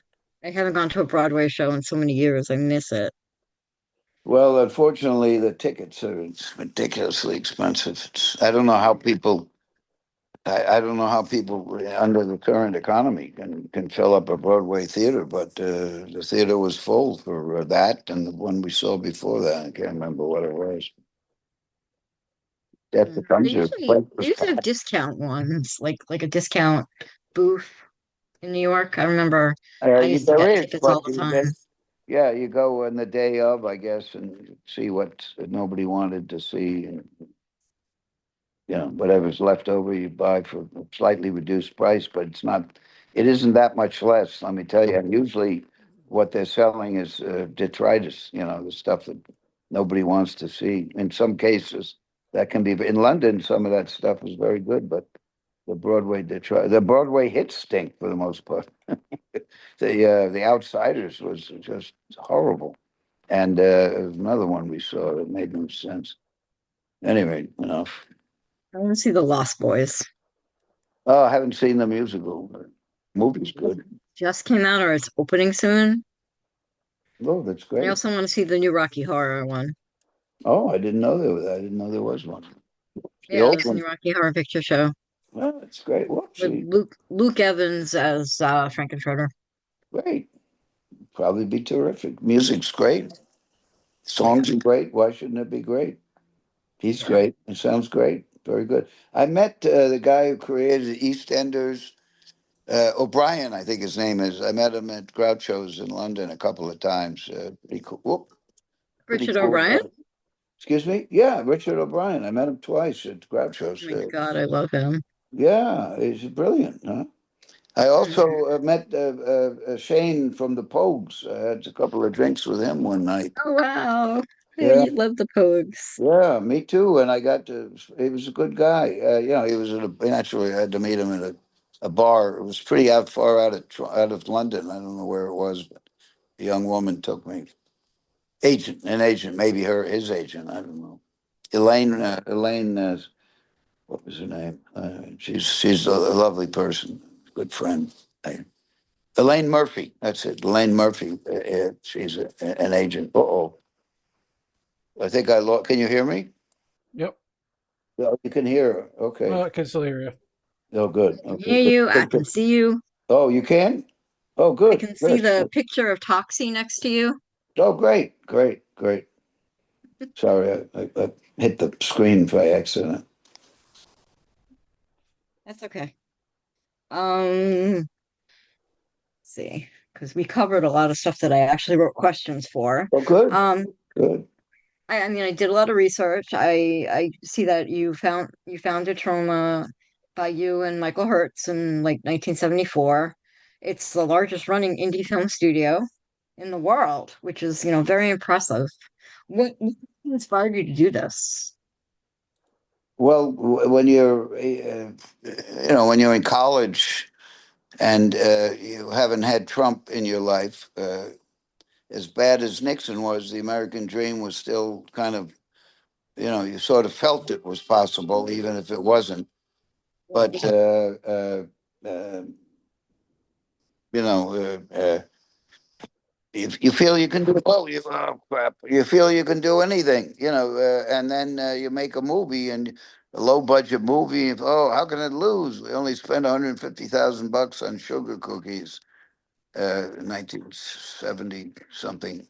[SPEAKER 1] I haven't gone to a Broadway show in so many years. I miss it.
[SPEAKER 3] Well, unfortunately, the tickets are it's ridiculously expensive. I don't know how people. I don't know how people under the current economy can fill up a Broadway theater, but the theater was full for that and the one we saw before that. I can't remember what it was. That
[SPEAKER 1] Mm.
[SPEAKER 3] becomes your place
[SPEAKER 1] They
[SPEAKER 3] was
[SPEAKER 1] used to have
[SPEAKER 3] packed.
[SPEAKER 1] discount ones, like a discount booth in New York. I remember I used to
[SPEAKER 3] There
[SPEAKER 1] get
[SPEAKER 3] is,
[SPEAKER 1] tickets all
[SPEAKER 3] but
[SPEAKER 1] the time.
[SPEAKER 3] yeah, you go on the day of, I guess, and see what nobody wanted to see, and whatever's left over, you buy for a slightly reduced price, but it isn't that much less. Let me tell you. And usually, what they're selling is detritus, the stuff that nobody wants to see. In some cases, that can be in London. Some of that stuff is very good, but the Broadway hits stink for the most part. The Outsiders was just horrible, and there's another one we saw that made no sense. Anyway,
[SPEAKER 1] I want to see the Lost Boys.
[SPEAKER 3] Oh, I haven't seen the musical. But movie's good.
[SPEAKER 1] Just came out or it's opening soon.
[SPEAKER 3] Oh, that's
[SPEAKER 1] I
[SPEAKER 3] great.
[SPEAKER 1] also want to see the new Rocky Horror one.
[SPEAKER 3] Oh, I didn't know there was. I didn't know there was one. The
[SPEAKER 1] Yeah,
[SPEAKER 3] old
[SPEAKER 1] Disney
[SPEAKER 3] one.
[SPEAKER 1] Rocky Horror Picture Show
[SPEAKER 3] Oh, that's great. Well,
[SPEAKER 1] with
[SPEAKER 3] see,
[SPEAKER 1] Luke Evans as Frankenfurter.
[SPEAKER 3] great. Probably be terrific. Music's great.
[SPEAKER 1] Oh yeah,
[SPEAKER 3] Songs are great. Why shouldn't it be great? He's
[SPEAKER 1] yeah.
[SPEAKER 3] great. It sounds great. Very good. I met the guy who created EastEnders, O'Brien, I think his name is. I met him at Groucho's in London a couple of times. Pretty cool. Whoop, pretty
[SPEAKER 1] Richard
[SPEAKER 3] cool
[SPEAKER 1] O'Brien.
[SPEAKER 3] guy. Excuse me? Yeah, Richard O'Brien. I met him twice at
[SPEAKER 1] Oh
[SPEAKER 3] Groucho's.
[SPEAKER 1] my God, I love him.
[SPEAKER 3] Yeah, he's brilliant, huh? I
[SPEAKER 1] Hmm.
[SPEAKER 3] also met Shane from the Pogues. I had a couple of drinks with him one night.
[SPEAKER 1] Oh wow, yeah,
[SPEAKER 3] Yeah,
[SPEAKER 1] you love the Pogues.
[SPEAKER 3] yeah, me too. And I got to, he was a good guy. He was at naturally, I had to meet him at a bar. It was pretty far out of London. I don't know where it was, but a young woman took me. An agent, maybe his agent. I don't know. Elaine, what was her name? She's a lovely person, good friend. Elaine Murphy. That's it. Elaine Murphy. She's an agent. Uh-oh. I think I lost. Can you hear me?
[SPEAKER 2] Yep.
[SPEAKER 3] Oh, you can hear her. Okay.
[SPEAKER 2] I can still hear you.
[SPEAKER 3] Oh, good.
[SPEAKER 1] I can
[SPEAKER 3] Okay.
[SPEAKER 1] hear you. I
[SPEAKER 3] Good,
[SPEAKER 1] can
[SPEAKER 3] good.
[SPEAKER 1] see you.
[SPEAKER 3] Oh, you can? Oh,
[SPEAKER 1] I
[SPEAKER 3] good.
[SPEAKER 1] can see
[SPEAKER 3] Good.
[SPEAKER 1] the picture of Toxie next to you.
[SPEAKER 3] Oh, great. Great. Great. Sorry, I hit the screen by accident.
[SPEAKER 1] That's okay. Let's see, because we covered a lot of stuff that I actually wrote questions for.
[SPEAKER 3] Oh, good.
[SPEAKER 1] Um,
[SPEAKER 3] Good.
[SPEAKER 1] I mean, I did a lot of research. I see that you founded Troma by you and Michael Hertz in like 1974. It's the largest running indie film studio in the world, which is, very impressive. What inspired you to do this?
[SPEAKER 3] Well, when you're, when you're in college and you haven't had Trump in your life, as bad as Nixon was, the American dream was still kind of, you sort of felt it was possible, even if it wasn't. But uh, you know, you feel you can do well. Oh crap! You feel you can do anything, and then you make a movie and a low budget movie. Oh, how can it lose? We only spent 150,000 bucks on sugar cookies, 1970 something.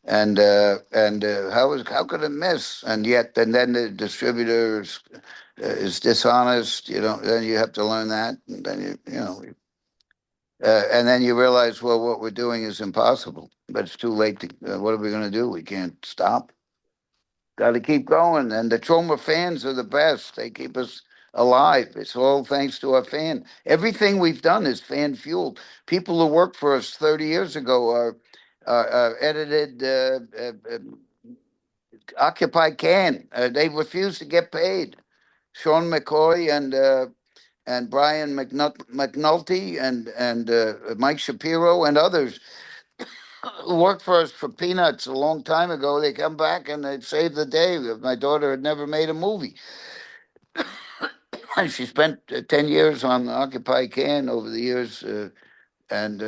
[SPEAKER 3] And how could it miss? And then the distributor is dishonest. Then you have to learn that, and then and then you realize, well, what we're doing is impossible. But it's too late to. What are we going to do? We can't stop. Got to keep going. And the Troma fans are the best. They keep us alive. It's all thanks to our fan. Everything we've done is fan fueled. People who worked for us 30 years ago are edited. Occupy can. They refuse to get paid. Sean McCoy and Brian McNulty and Mike Shapiro and others who worked for us for peanuts a long time ago. They come back and they save the day. My daughter had never made a movie, and she spent 10 years on Occupy Can over the years, and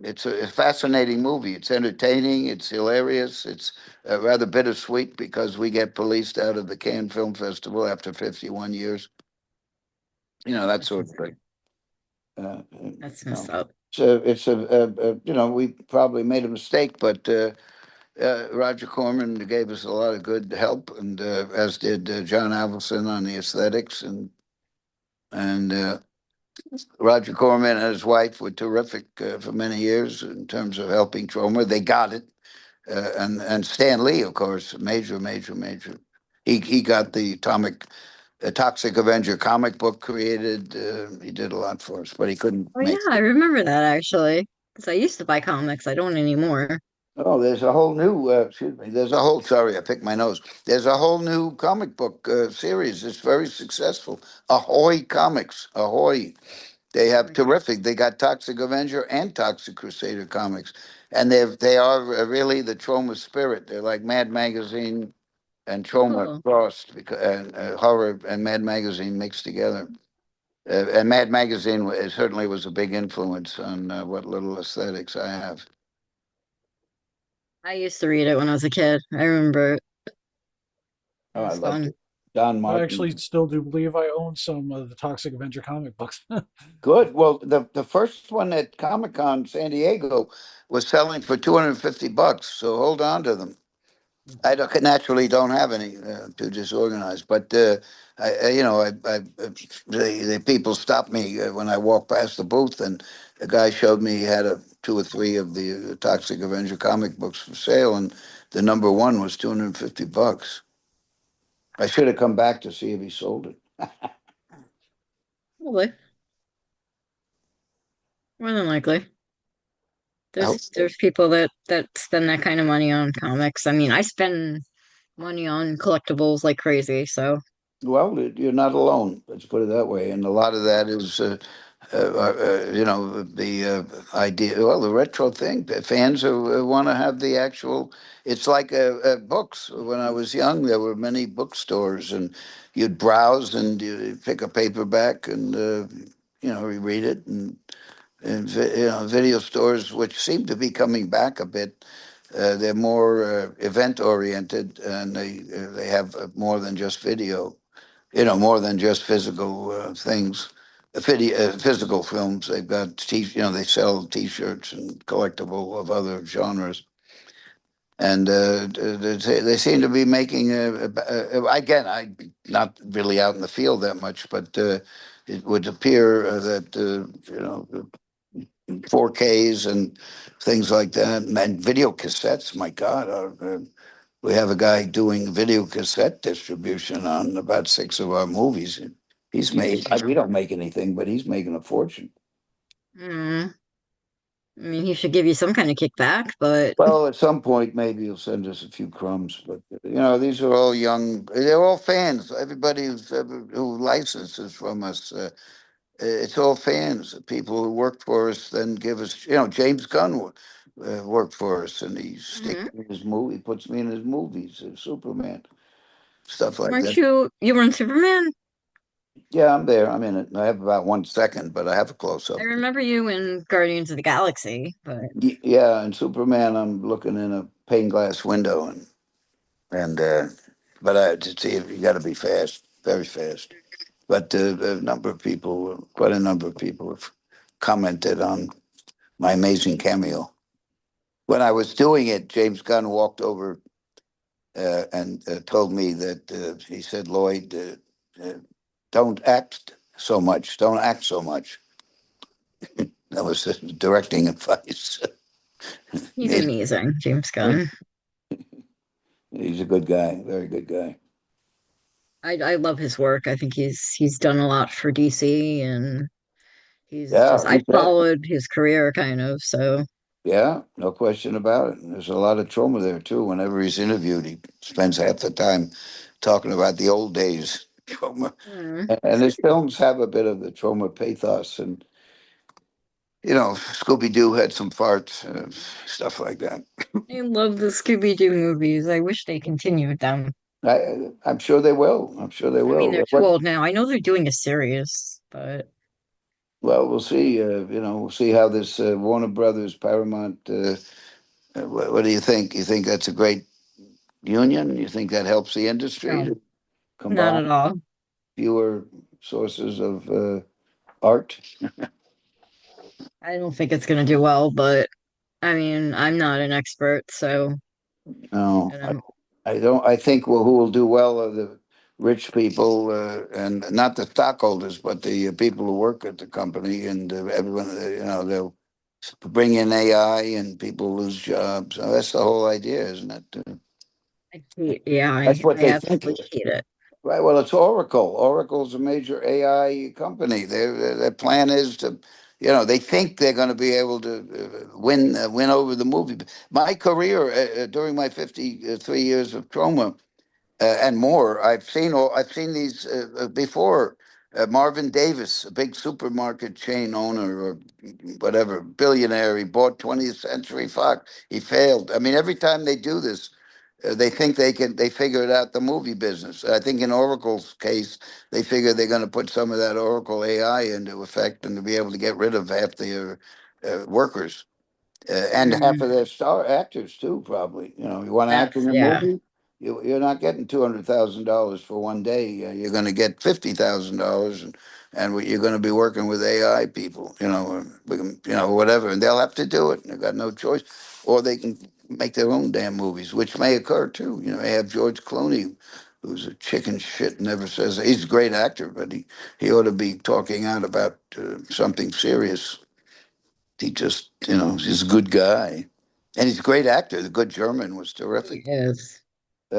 [SPEAKER 3] it's a fascinating movie. It's entertaining. It's hilarious. It's rather bittersweet because we get policed out of the Cannes Film Festival after 51 years. That
[SPEAKER 1] That's
[SPEAKER 3] sort of thing.
[SPEAKER 1] that's messed up.
[SPEAKER 3] We probably made a mistake, but Roger Corman gave us a lot of good help, and as did John Avildsen on the aesthetics, and Roger Corman and his wife were terrific for many years in terms of helping Troma. They got it, and Stan Lee, of course, major, major, major. He got the Toxic Avenger comic book created. He did a lot for us, but he couldn't
[SPEAKER 1] Oh yeah,
[SPEAKER 3] make
[SPEAKER 1] I
[SPEAKER 3] it.
[SPEAKER 1] remember that actually. Because I used to buy comics. I don't anymore.
[SPEAKER 3] Oh, there's a whole new, excuse me, sorry, I picked my nose. There's a whole new comic book series. It's very successful. Ahoy Comics, Ahoy. They have terrific, they got Toxic Avenger and Toxic Crusader comics. And they are really the Troma spirit. They're like Mad Magazine and Troma
[SPEAKER 1] Cool.
[SPEAKER 3] crossed, and horror and Mad Magazine mixed together. And Mad Magazine certainly was a big influence on what little aesthetics I have.
[SPEAKER 1] I used to read it when I was a kid. I remember it.
[SPEAKER 3] Oh, I
[SPEAKER 1] It's
[SPEAKER 3] loved
[SPEAKER 1] fun.
[SPEAKER 3] it. Don
[SPEAKER 2] I actually
[SPEAKER 3] Martin.
[SPEAKER 2] still do believe I own some of the Toxic Avenger comic books.
[SPEAKER 3] Good. Well, the first one at Comic Con San Diego was selling for $250, so hold on to them. I don't, naturally don't have any too disorganized, but the people stopped me when I walked past the booth, and the guy showed me he had two or three of the Toxic Avenger comic books for sale, and the number one was $250. I should have come back to see if he sold it.
[SPEAKER 1] Probably. More than likely.
[SPEAKER 3] I hope
[SPEAKER 1] There's people that spend that kind of money on comics. I mean, I spend money on collectibles like crazy, so
[SPEAKER 3] Well, you're not alone. Let's put it that way. And a lot of that is, the idea. Well, the retro thing. The fans who want to have the actual. It's like books. When I was young, there were many bookstores, and you'd browse and you pick a paperback and reread it. And video stores, which seem to be coming back a bit. They're more event oriented, and they have more than just video, more than just physical things, physical films. They've got they sell T-shirts and collectible of other genres, and they seem to be making again. I not really out in the field that much, but it would appear that 4Ks and things like that, and video cassettes. My God, we have a guy doing video cassette distribution on about six of our movies. He's made, we don't make anything, but he's making a fortune.
[SPEAKER 1] mm, I mean, he should give you some kind of kickback, but
[SPEAKER 3] Well, at some point, maybe he'll send us a few crumbs, but these are all young. They're all fans. Everybody who licenses from us, it's all fans. People who worked for us then give us. James Gunn worked for us, and he sticks
[SPEAKER 1] mhm.
[SPEAKER 3] me in his movie. He puts me in his movies, Superman, stuff like
[SPEAKER 1] Weren't
[SPEAKER 3] that.
[SPEAKER 1] you were in Superman?
[SPEAKER 3] Yeah, I'm there. I'm in it. I have about 1 second, but I have a close
[SPEAKER 1] I
[SPEAKER 3] up.
[SPEAKER 1] remember you in Guardians of the Galaxy, but
[SPEAKER 3] Yeah, and Superman, I'm looking in a pane glass window, and but to see you got to be fast, very fast. But a number of people, quite a number of people, have commented on my amazing cameo. When I was doing it, James Gunn walked over and told me that he said, "Lloyd, don't act so much. Don't act so much." That was directing advice.
[SPEAKER 1] he's amazing, James Gunn.
[SPEAKER 3] He's a good guy, very good guy.
[SPEAKER 1] I love his work. I think he's done a lot for DC, and he's
[SPEAKER 3] Yeah,
[SPEAKER 1] just I
[SPEAKER 3] he's had,
[SPEAKER 1] followed his career kind of, so
[SPEAKER 3] yeah, no question about it. And there's a lot of trauma there too. Whenever he's interviewed, he spends half the time talking about the old days trauma.
[SPEAKER 1] mm.
[SPEAKER 3] And his films have a bit of the trauma pathos, and Scooby Doo had some farts, stuff like that.
[SPEAKER 1] I love the Scooby-Doo movies. I wish they continued them.
[SPEAKER 3] I'm sure they will. I'm sure they
[SPEAKER 1] I mean, they're
[SPEAKER 3] will.
[SPEAKER 1] too old now. I know they're doing a series, but
[SPEAKER 3] Well, we'll see. We'll see how this Warner Brothers Paramount. What do you think? You think that's a great union? You think that helps the industry
[SPEAKER 1] no,
[SPEAKER 3] to
[SPEAKER 1] not
[SPEAKER 3] combine
[SPEAKER 1] at all.
[SPEAKER 3] fewer sources of art?
[SPEAKER 1] I don't think it's gonna do well, but I mean, I'm not an expert, so
[SPEAKER 3] No,
[SPEAKER 1] and
[SPEAKER 3] I,
[SPEAKER 1] I'm
[SPEAKER 3] I don't. I think who will do well are the rich people, and not the stockholders, but the people who work at the company, and everyone. They'll bring in AI, and people lose jobs. So that's the whole idea, isn't it?
[SPEAKER 1] yeah,
[SPEAKER 3] That's what
[SPEAKER 1] I
[SPEAKER 3] they think.
[SPEAKER 1] absolutely hate it.
[SPEAKER 3] Right. Well, it's Oracle. Oracle's a major AI company. Their plan is to, they think they're going to be able to win over the movie. My career during my 53 years of trauma and more, I've seen these before. Marvin Davis, a big supermarket chain owner or whatever, billionaire, he bought 20th Century Fox. He failed. I mean, every time they do this, they think they figured out the movie business. I think in Oracle's case, they figure they're going to put some of that Oracle AI into effect and to be able to get rid of half their workers and half
[SPEAKER 1] Mm,
[SPEAKER 3] of their star actors too, probably. You want to act in a
[SPEAKER 1] yeah.
[SPEAKER 3] movie? You're not getting $200,000 for one day. You're going to get $50,000, and you're going to be working with AI people, whatever, and they'll have to do it. They've got no choice, or they can make their own damn movies, which may occur too. They have George Clooney, who's a chicken shit, never says he's a great actor, but he ought to be talking out about something serious. He just, he's a good guy, and he's a great actor. The Good German was terrific.
[SPEAKER 1] Yes.
[SPEAKER 3] He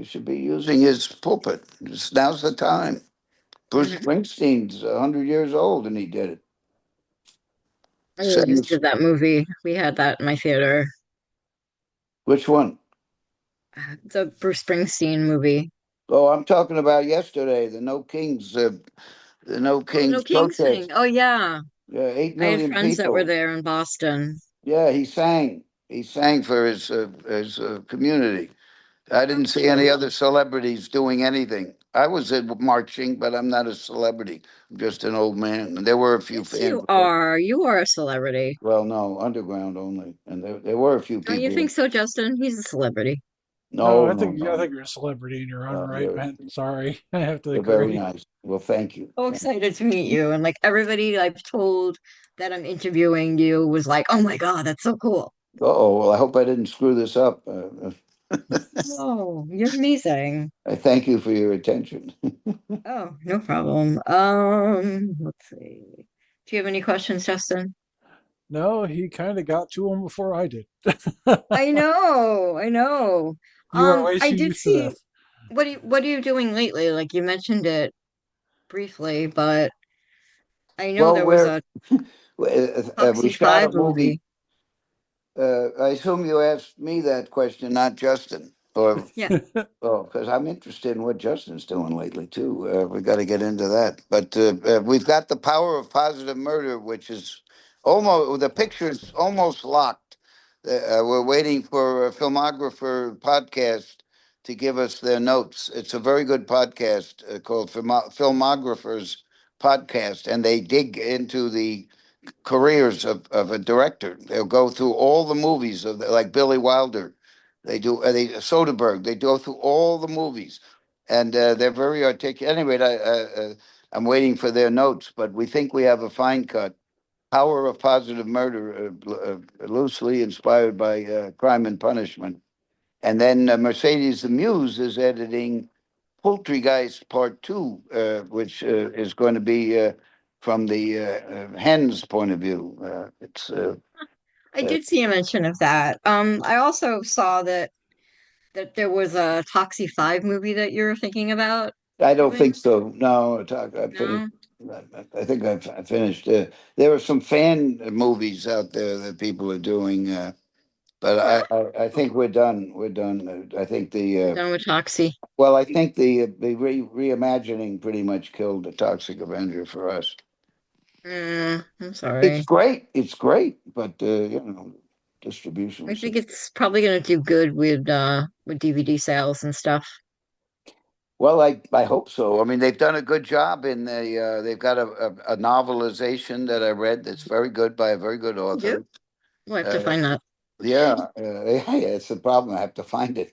[SPEAKER 3] should be using his pulpit. Now's the time. Bruce
[SPEAKER 1] Hmm.
[SPEAKER 3] Springsteen's 100 years old, and he did it.
[SPEAKER 1] I really
[SPEAKER 3] Same
[SPEAKER 1] just
[SPEAKER 3] as,
[SPEAKER 1] did that movie. We had that in my theater.
[SPEAKER 3] which one?
[SPEAKER 1] The Bruce Springsteen movie.
[SPEAKER 3] Oh, I'm talking about yesterday. The No
[SPEAKER 1] Oh, the
[SPEAKER 3] Kings
[SPEAKER 1] No Kings thing.
[SPEAKER 3] protest.
[SPEAKER 1] Oh, yeah.
[SPEAKER 3] Yeah, eight
[SPEAKER 1] I had
[SPEAKER 3] million
[SPEAKER 1] friends that were
[SPEAKER 3] people.
[SPEAKER 1] there in Boston.
[SPEAKER 3] Yeah, he sang. He sang for his community. I
[SPEAKER 1] Oh,
[SPEAKER 3] didn't see any
[SPEAKER 1] cool.
[SPEAKER 3] other celebrities doing anything. I was marching, but I'm not a celebrity. I'm just an old man. And there were a few
[SPEAKER 1] Yes,
[SPEAKER 3] fans.
[SPEAKER 1] you are. You are a celebrity.
[SPEAKER 3] Well, no, underground only, and there were a few
[SPEAKER 1] Don't you
[SPEAKER 3] people.
[SPEAKER 1] think so, Justin? He's a celebrity.
[SPEAKER 2] No,
[SPEAKER 3] No, no,
[SPEAKER 2] I
[SPEAKER 3] no,
[SPEAKER 2] think you're a celebrity in your own
[SPEAKER 3] no.
[SPEAKER 2] right, man. Sorry, I have to
[SPEAKER 3] You're very
[SPEAKER 2] agree.
[SPEAKER 3] nice. Well, thank you.
[SPEAKER 1] So excited to meet you. And like everybody I've told that I'm interviewing you was like, oh my God, that's so cool.
[SPEAKER 3] Oh, well, I hope I didn't screw this up.
[SPEAKER 1] Oh, you're amazing.
[SPEAKER 3] I thank you for your attention.
[SPEAKER 1] Oh, no problem. Let's see. Do you have any questions, Justin?
[SPEAKER 2] No, he kind of got to him before I did.
[SPEAKER 1] I know, I know.
[SPEAKER 2] You are way
[SPEAKER 1] I
[SPEAKER 2] too
[SPEAKER 1] did
[SPEAKER 2] used to
[SPEAKER 1] see
[SPEAKER 2] this.
[SPEAKER 1] what are you doing lately? Like you mentioned it briefly, but I know
[SPEAKER 3] Well,
[SPEAKER 1] there was a
[SPEAKER 3] we
[SPEAKER 1] Foxy
[SPEAKER 3] shot a
[SPEAKER 1] 5
[SPEAKER 3] movie.
[SPEAKER 1] movie.
[SPEAKER 3] I assume you asked me that question, not Justin, or
[SPEAKER 1] Yeah.
[SPEAKER 3] oh, because I'm interested in what Justin's doing lately too. We got to get into that. But we've got The Power of Positive Murder, which is almost the picture's almost locked. We're waiting for a filmographer podcast to give us their notes. It's a very good podcast called Filmographers Podcast, and they dig into the careers of a director. They'll go through all the movies like Billy Wilder. They Soderbergh. They go through all the movies, and they're very articulate. Anyway, I'm waiting for their notes, but we think we have a fine cut. Power of Positive Murder, loosely inspired by Crime and Punishment, and then Mercedes the Muse is editing Poultrygeist Part Two, which is going to be from the hen's point of view.
[SPEAKER 1] I
[SPEAKER 3] Uh,
[SPEAKER 1] did see a mention of that. I also saw that there was a Toxie 5 movie that you're thinking about
[SPEAKER 3] I don't think
[SPEAKER 1] doing.
[SPEAKER 3] so. No, I finished.
[SPEAKER 1] No?
[SPEAKER 3] I think I finished. There are some fan movies out there that people are doing, but
[SPEAKER 1] Huh.
[SPEAKER 3] I think we're done. We're done. I think
[SPEAKER 1] You're done with Toxie.
[SPEAKER 3] I think the reimagining pretty much killed the Toxic Avenger for us.
[SPEAKER 1] I'm
[SPEAKER 3] It's
[SPEAKER 1] sorry.
[SPEAKER 3] great. It's great, but distribution
[SPEAKER 1] I
[SPEAKER 3] was so.
[SPEAKER 1] think it's probably gonna do good with DVD sales and stuff.
[SPEAKER 3] Well, I hope so. I mean, they've done a good job they've got a novelization that I read that's very good by a very good
[SPEAKER 1] You do?
[SPEAKER 3] author.
[SPEAKER 1] We'll have to
[SPEAKER 3] Uh,
[SPEAKER 1] find that.
[SPEAKER 3] yeah, yeah, it's a problem. I have to find it.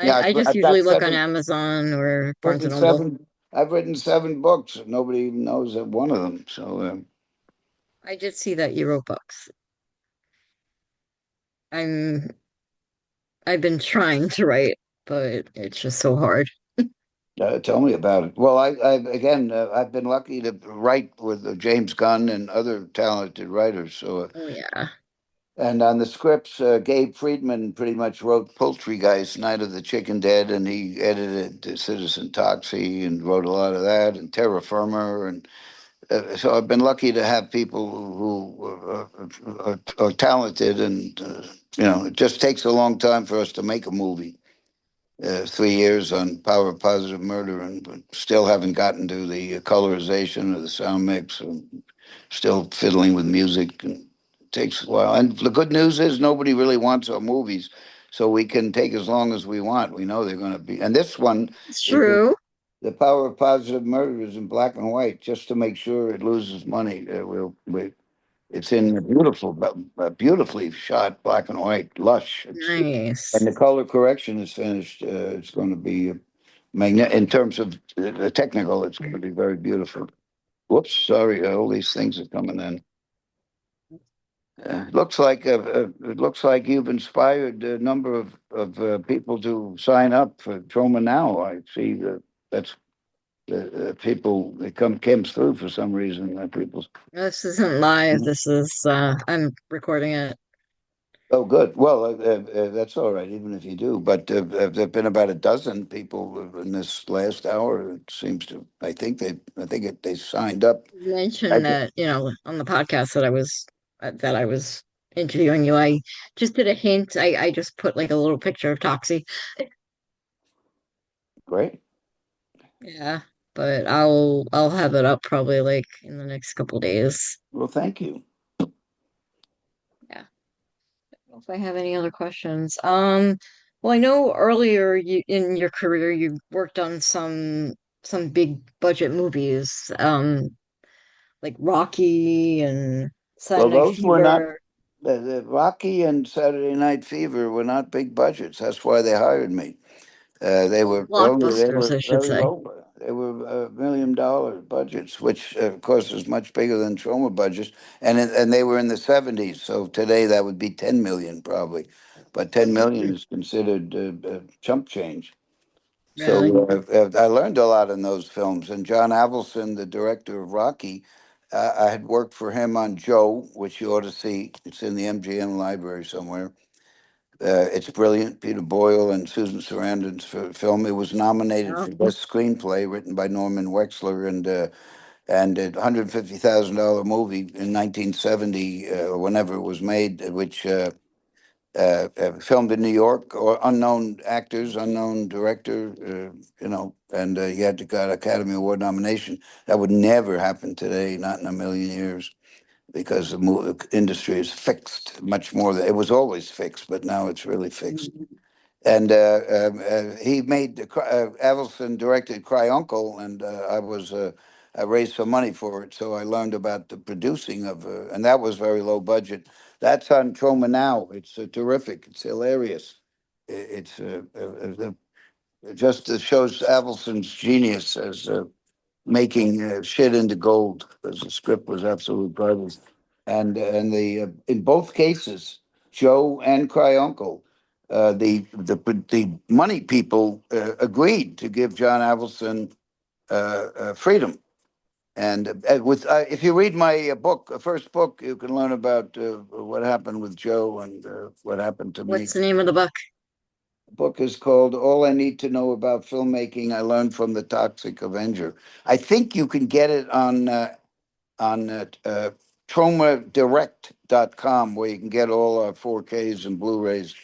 [SPEAKER 3] Yeah,
[SPEAKER 1] I just
[SPEAKER 3] I've
[SPEAKER 1] usually
[SPEAKER 3] got
[SPEAKER 1] look on Amazon or Barnes
[SPEAKER 3] written
[SPEAKER 1] and Noble.
[SPEAKER 3] seven. I've written 7 books. Nobody even knows that one of them. So
[SPEAKER 1] I did see that you wrote books. I'm I've been trying to write, but it's just so hard.
[SPEAKER 3] tell me about it. Well, I've been lucky to write with James Gunn and other talented writers. So
[SPEAKER 1] Oh yeah.
[SPEAKER 3] and on the scripts, Gabe Friedman pretty much wrote Poultrygeist, Night of the Chicken Dead, and he edited Citizen Toxie and wrote a lot of that, and Terra Firma. And so I've been lucky to have people who are talented, and it just takes a long time for us to make a movie. 3 years on Power of Positive Murder, and still haven't gotten to the colorization or the sound mix. And still fiddling with music, and it takes a while. And the good news is nobody really wants our movies, so we can take as long as we want. We know they're going to be. And this one
[SPEAKER 1] It's
[SPEAKER 3] is
[SPEAKER 1] true.
[SPEAKER 3] the Power of Positive Murder is in black and white, just to make sure it loses money. It's in a beautiful, beautifully shot black and white, lush. And
[SPEAKER 1] Nice.
[SPEAKER 3] the color correction is finished. It's going to be in terms of the technical, it's going to be very beautiful. Whoops, sorry, all these things are coming in. It looks like you've inspired a number of people to sign up for Troma Now. I see that that's people it comes through for some reason. People.
[SPEAKER 1] This isn't live. This is I'm recording it.
[SPEAKER 3] Oh, good. Well, that's all right, even if you do. But there've been about a dozen people in this last hour. It seems to. I think they signed up.
[SPEAKER 1] You
[SPEAKER 3] I
[SPEAKER 1] mentioned
[SPEAKER 3] think,
[SPEAKER 1] that, on the podcast that I was interviewing you. I just did a hint. I just put like a little picture of Toxie.
[SPEAKER 3] great.
[SPEAKER 1] Yeah, but I'll have it up probably like in the next couple days.
[SPEAKER 3] Well, thank you.
[SPEAKER 1] Yeah. I don't know if I have any other questions. Well, I know earlier in your career you worked on some big budget movies, like Rocky and
[SPEAKER 3] Well,
[SPEAKER 1] Saturday Night
[SPEAKER 3] those were not
[SPEAKER 1] Fever.
[SPEAKER 3] the Rocky and Saturday Night Fever were not big budgets. That's why they hired me. They
[SPEAKER 1] Blockbusters,
[SPEAKER 3] were
[SPEAKER 1] I should
[SPEAKER 3] very
[SPEAKER 1] say.
[SPEAKER 3] low. They were $1 million budgets, which of course is much bigger than Troma budgets, and they were in the '70s. So today that would be 10 million probably, but 10 million is considered chump change.
[SPEAKER 1] Really?
[SPEAKER 3] So I learned a lot in those films. And John Avildsen, the director of Rocky, I had worked for him on Joe, which you ought to see. It's in the MGM library somewhere. It's brilliant. Peter Boyle and Susan Sarandon's film. It was nominated
[SPEAKER 1] Oh,
[SPEAKER 3] for best screenplay, written by Norman Wexler, and a $150,000 movie in 1970, whenever it was made, which filmed in New York, or unknown actors, unknown director, and he had got Academy Award nomination. That would never happen today, not in a million years, because the industry is fixed much more than it was always fixed, but now it's really fixed. And he made Avildsen directed Cry Uncle, and I raised some money for it, so I learned about the producing of, and that was very low budget. That's on Troma Now. It's terrific. It's hilarious. It's it just shows Avildsen's genius as making shit into gold, because the script was absolute garbage. And the in both cases, Joe and Cry Uncle, the money people agreed to give John Avildsen freedom. And with if you read my book, first book, you can learn about what happened with Joe and what happened to me.
[SPEAKER 1] what's the name of the book?
[SPEAKER 3] The book is called "All I Need to Know About Filmmaking I Learned from the Toxic Avenger." I think you can get it on tromadirect.com, where you can get all our 4Ks and Blu-rays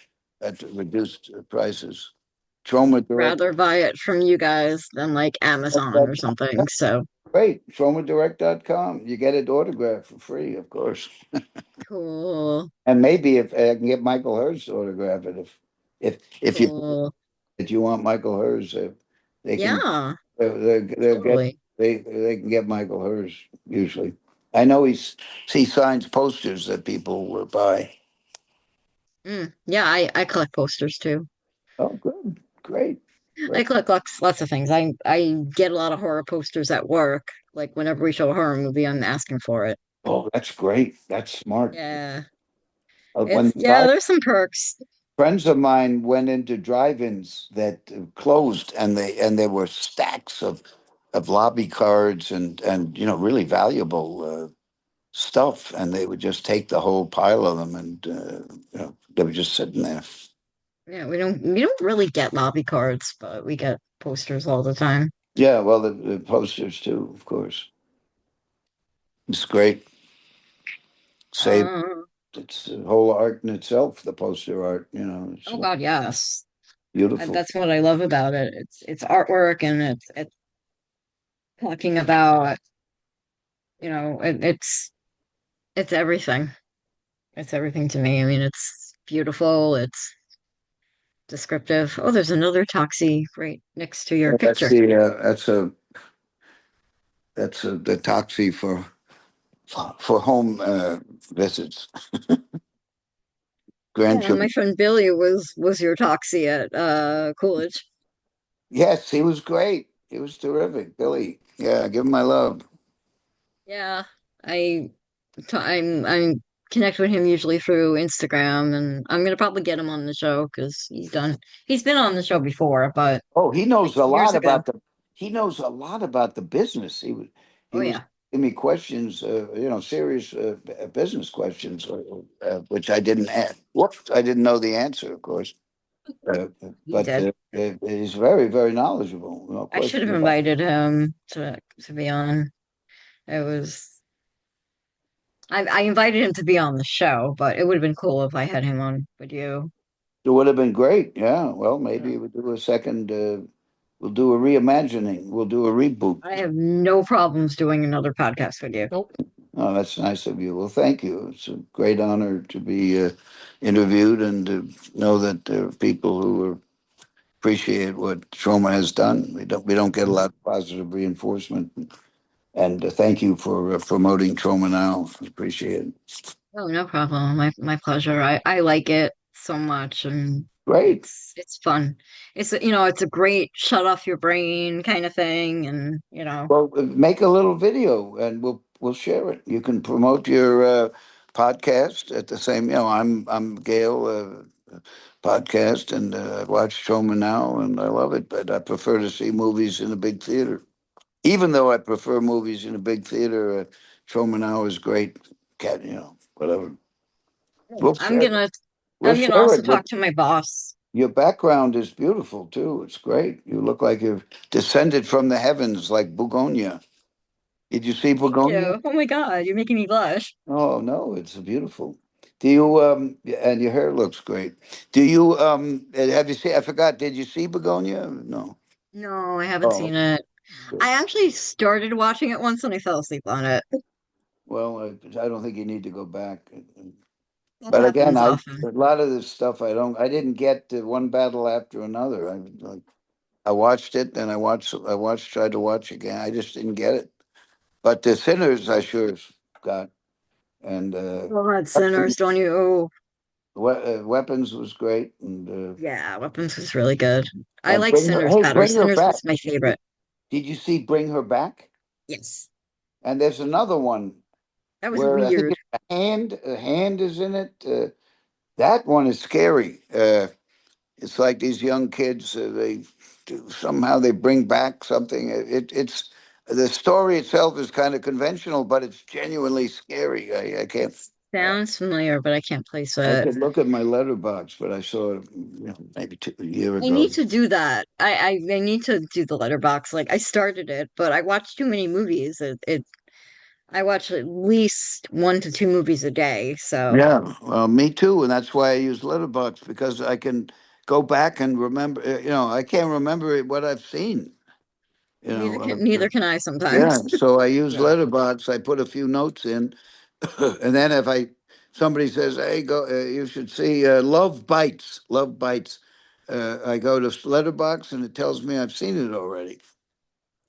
[SPEAKER 3] at reduced prices. Troma Direct.
[SPEAKER 1] Rather buy it from you guys than like Amazon or something. So
[SPEAKER 3] Great. Tromadirect.com. You get it autographed for free, of course.
[SPEAKER 1] cool,
[SPEAKER 3] And maybe if I can get Michael Hurst to autograph it, if you
[SPEAKER 1] cool.
[SPEAKER 3] if you want Michael Hurst, they can
[SPEAKER 1] Yeah,
[SPEAKER 3] they'll get
[SPEAKER 1] totally.
[SPEAKER 3] they can get Michael Hurst usually. I know he signs posters that people will buy.
[SPEAKER 1] Yeah, I collect posters too.
[SPEAKER 3] Oh, good, great,
[SPEAKER 1] I
[SPEAKER 3] great.
[SPEAKER 1] collect lots of things. I get a lot of horror posters at work. Like whenever we show a horror movie, I'm asking for it.
[SPEAKER 3] Oh, that's great. That's smart.
[SPEAKER 1] Yeah,
[SPEAKER 3] When
[SPEAKER 1] yeah, there's some perks.
[SPEAKER 3] friends of mine went into drive-ins that closed, and there were stacks of lobby cards and really valuable stuff, and they would just take the whole pile of them, and they were just sitting there.
[SPEAKER 1] Yeah, we don't really get lobby cards, but we get posters all the time.
[SPEAKER 3] Yeah, well, the posters too, of course. It's great. Save
[SPEAKER 1] Uh,
[SPEAKER 3] It's a whole art in itself. The poster art, it's
[SPEAKER 1] oh God, yes. And
[SPEAKER 3] beautiful.
[SPEAKER 1] that's what I love about it. It's artwork and it's talking about, it's everything. It's everything to me. I mean, it's beautiful, it's descriptive. Oh, there's another Toxie right next to your
[SPEAKER 3] That's
[SPEAKER 1] picture.
[SPEAKER 3] the the Toxie for. for home visits,
[SPEAKER 1] Yeah, my
[SPEAKER 3] grandchildren.
[SPEAKER 1] friend Billy was your Toxie at Coolidge.
[SPEAKER 3] Yes, he was great. He was terrific, Billy. Yeah, give him my love.
[SPEAKER 1] Yeah, I I'm connect with him usually through Instagram, and I'm gonna probably get him on the show because he's been on the show before, but
[SPEAKER 3] Oh, he
[SPEAKER 1] like
[SPEAKER 3] knows a
[SPEAKER 1] years
[SPEAKER 3] lot
[SPEAKER 1] ago.
[SPEAKER 3] about the he knows a lot about the business. He
[SPEAKER 1] Oh
[SPEAKER 3] was
[SPEAKER 1] yeah,
[SPEAKER 3] giving me questions, serious business questions, which I didn't ask. Whoops, I didn't know the answer, of course. Uh,
[SPEAKER 1] he
[SPEAKER 3] but
[SPEAKER 1] did.
[SPEAKER 3] he's very, very knowledgeable. No
[SPEAKER 1] I should
[SPEAKER 3] question
[SPEAKER 1] have
[SPEAKER 3] about
[SPEAKER 1] invited him to be on. It was I invited him to be on the show, but it would have been cool if I had him on with you.
[SPEAKER 3] it. It would have been great. Yeah. Well,
[SPEAKER 1] Yeah.
[SPEAKER 3] maybe we'll do a second. We'll do a reimagining. We'll do a reboot.
[SPEAKER 1] I have no problems doing another podcast with you.
[SPEAKER 2] Nope.
[SPEAKER 3] Oh, that's nice of you. Well, thank you. It's a great honor to be interviewed and to know that there are people who appreciate what Troma has done. We don't get a lot of positive reinforcement, and thank you for promoting Troma now. I appreciate it.
[SPEAKER 1] Oh, no problem. My pleasure. I like it so much, and
[SPEAKER 3] Great.
[SPEAKER 1] it's fun. It's a great shut off your brain kind of thing, and
[SPEAKER 3] Well, make a little video and we'll share it. You can promote your podcast at the same. I'm Gail podcast, and I watch Troma now, and I love it. But I prefer to see movies in a big theater. Even though I prefer movies in a big theater, Troma now is great. Cat, whatever. We'll
[SPEAKER 1] I'm
[SPEAKER 3] share.
[SPEAKER 1] gonna
[SPEAKER 3] We'll
[SPEAKER 1] I'm gonna
[SPEAKER 3] share
[SPEAKER 1] also
[SPEAKER 3] it with.
[SPEAKER 1] talk to my boss.
[SPEAKER 3] Your background is beautiful too. It's great. You look like you've descended from the heavens, like Bugonia. Did you see
[SPEAKER 1] Thank
[SPEAKER 3] Bugonia?
[SPEAKER 1] you. Oh my God, you're making me blush.
[SPEAKER 3] Oh no, it's beautiful. Do you and your hair looks great. Do you have you seen I forgot, did you see Begonia? No.
[SPEAKER 1] No, I haven't
[SPEAKER 3] Oh,
[SPEAKER 1] seen it.
[SPEAKER 3] good.
[SPEAKER 1] I actually started watching it once and I fell asleep on it.
[SPEAKER 3] Well, I don't think you need to go back.
[SPEAKER 1] That
[SPEAKER 3] But again,
[SPEAKER 1] happens
[SPEAKER 3] I
[SPEAKER 1] often.
[SPEAKER 3] a lot of this stuff I didn't get one battle after another. I watched it and I watched tried to watch again. I just didn't get it. But the Sinners I sure got, and
[SPEAKER 1] God, Sinners, don't you?
[SPEAKER 3] Weapons was great,
[SPEAKER 1] Yeah, Weapons was really good. I
[SPEAKER 3] and
[SPEAKER 1] like
[SPEAKER 3] bring her.
[SPEAKER 1] Sinners
[SPEAKER 3] Hey,
[SPEAKER 1] better.
[SPEAKER 3] bring her
[SPEAKER 1] Sinners
[SPEAKER 3] back.
[SPEAKER 1] was my favorite.
[SPEAKER 3] Did you see Bring Her Back?
[SPEAKER 1] Yes.
[SPEAKER 3] And there's another one
[SPEAKER 1] That was
[SPEAKER 3] where I think
[SPEAKER 1] weird.
[SPEAKER 3] it's a hand is in it. That one is scary. It's like these young kids. Somehow they bring back something. It's the story itself is kind of conventional, but it's genuinely scary. I can't. Uh,
[SPEAKER 1] Sounds familiar, but I can't place
[SPEAKER 3] I
[SPEAKER 1] it.
[SPEAKER 3] could look at my letterbox, but I saw it maybe a year
[SPEAKER 1] I
[SPEAKER 3] ago.
[SPEAKER 1] need to do that. I need to do the letterbox. Like I started it, but I watch too many movies. I watch at least 1 to 2 movies a day. So
[SPEAKER 3] Yeah, well, me too, and that's why I use Letterbox because I can go back and remember. I can't remember what I've seen.
[SPEAKER 1] neither can I
[SPEAKER 3] Yeah.
[SPEAKER 1] sometimes.
[SPEAKER 3] So I use
[SPEAKER 2] Yeah.
[SPEAKER 3] Letterbox. I put a few notes in, and then if somebody says, "Hey, go, you should see Love Bites." Love Bites. I go to Letterbox, and it tells me I've seen it already,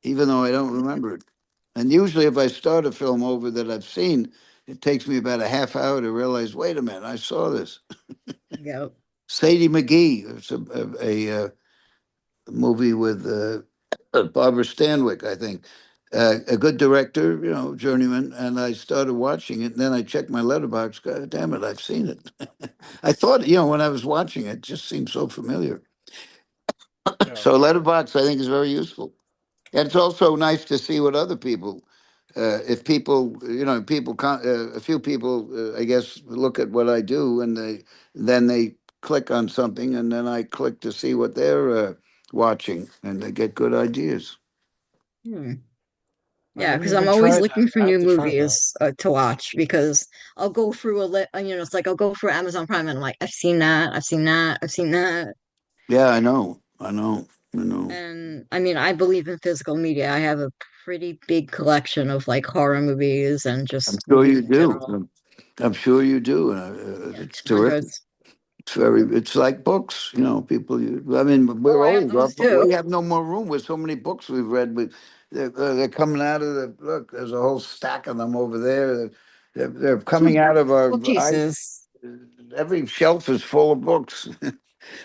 [SPEAKER 3] even though I don't remember it. And usually, if I start a film over that I've seen, it takes me about a half hour to realize, wait a minute, I saw this.
[SPEAKER 1] Yep.
[SPEAKER 3] Sadie McGee. It's a movie with Barbara Stanwyck, I think. A good director, journeyman. And I started watching it, and then I checked my letterbox. God damn it, I've seen it. I thought, when I was watching it, it just seemed so familiar.
[SPEAKER 2] Yeah.
[SPEAKER 3] So letterbox, I think, is very useful. And it's also nice to see what other people, if people, a few people, I guess, look at what I do and then they click on something and then I click to see what they're watching and they get good ideas.
[SPEAKER 1] Hmm.
[SPEAKER 2] I
[SPEAKER 1] Yeah,
[SPEAKER 2] haven't
[SPEAKER 1] because I'm
[SPEAKER 2] even
[SPEAKER 1] always
[SPEAKER 2] tried that.
[SPEAKER 1] looking for
[SPEAKER 2] I have
[SPEAKER 1] new
[SPEAKER 2] to try that.
[SPEAKER 1] movies to watch because I'll go through it's like I'll go through Amazon Prime and I'm like, I've seen that, I've seen that, I've seen that.
[SPEAKER 3] Yeah, I know. I know. I know.
[SPEAKER 1] And I mean, I believe in physical media. I have a pretty big collection of like horror movies and
[SPEAKER 3] I'm
[SPEAKER 1] just
[SPEAKER 3] sure
[SPEAKER 1] movies
[SPEAKER 3] you
[SPEAKER 1] in
[SPEAKER 3] do.
[SPEAKER 1] general.
[SPEAKER 3] I'm sure you do.
[SPEAKER 1] Yeah,
[SPEAKER 3] It's terrific.
[SPEAKER 1] hundreds.
[SPEAKER 3] It's like books, people. I mean,
[SPEAKER 1] Oh,
[SPEAKER 3] we're
[SPEAKER 1] I have
[SPEAKER 3] old,
[SPEAKER 1] those
[SPEAKER 3] but
[SPEAKER 1] too.
[SPEAKER 3] we have no more room with so many books we've read. they're coming out of the look. There's a whole stack of them over there. They're coming out of our.
[SPEAKER 1] Bookcases.
[SPEAKER 3] Every shelf is full of books.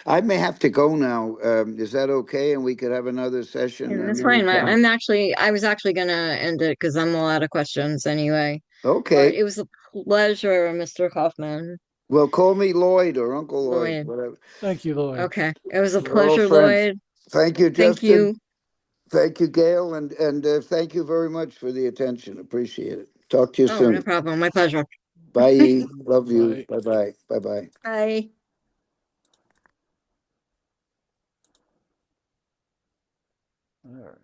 [SPEAKER 3] I may have to go now. Is that okay? And we could have another session
[SPEAKER 1] And that's
[SPEAKER 3] another
[SPEAKER 1] fine.
[SPEAKER 3] time.
[SPEAKER 1] I was actually gonna end it because I'm all out of questions anyway. But
[SPEAKER 3] Okay.
[SPEAKER 1] it was a pleasure, Mr. Kaufman.
[SPEAKER 3] Well, call me Lloyd or Uncle Lloyd,
[SPEAKER 1] Lloyd.
[SPEAKER 3] whatever.
[SPEAKER 2] Thank you, Lloyd.
[SPEAKER 1] Okay. It was a
[SPEAKER 3] We're all
[SPEAKER 1] pleasure,
[SPEAKER 3] friends.
[SPEAKER 1] Lloyd.
[SPEAKER 3] Thank you,
[SPEAKER 1] Thank
[SPEAKER 3] Justin.
[SPEAKER 1] you.
[SPEAKER 3] Thank you, Gail, and thank you very much for the attention. Appreciate it. Talk to you
[SPEAKER 1] Oh, no
[SPEAKER 3] soon.
[SPEAKER 1] problem. My pleasure.
[SPEAKER 3] Bye. Love you.
[SPEAKER 2] Bye.
[SPEAKER 3] Bye bye. Bye bye.
[SPEAKER 1] Bye.
[SPEAKER 2] All right.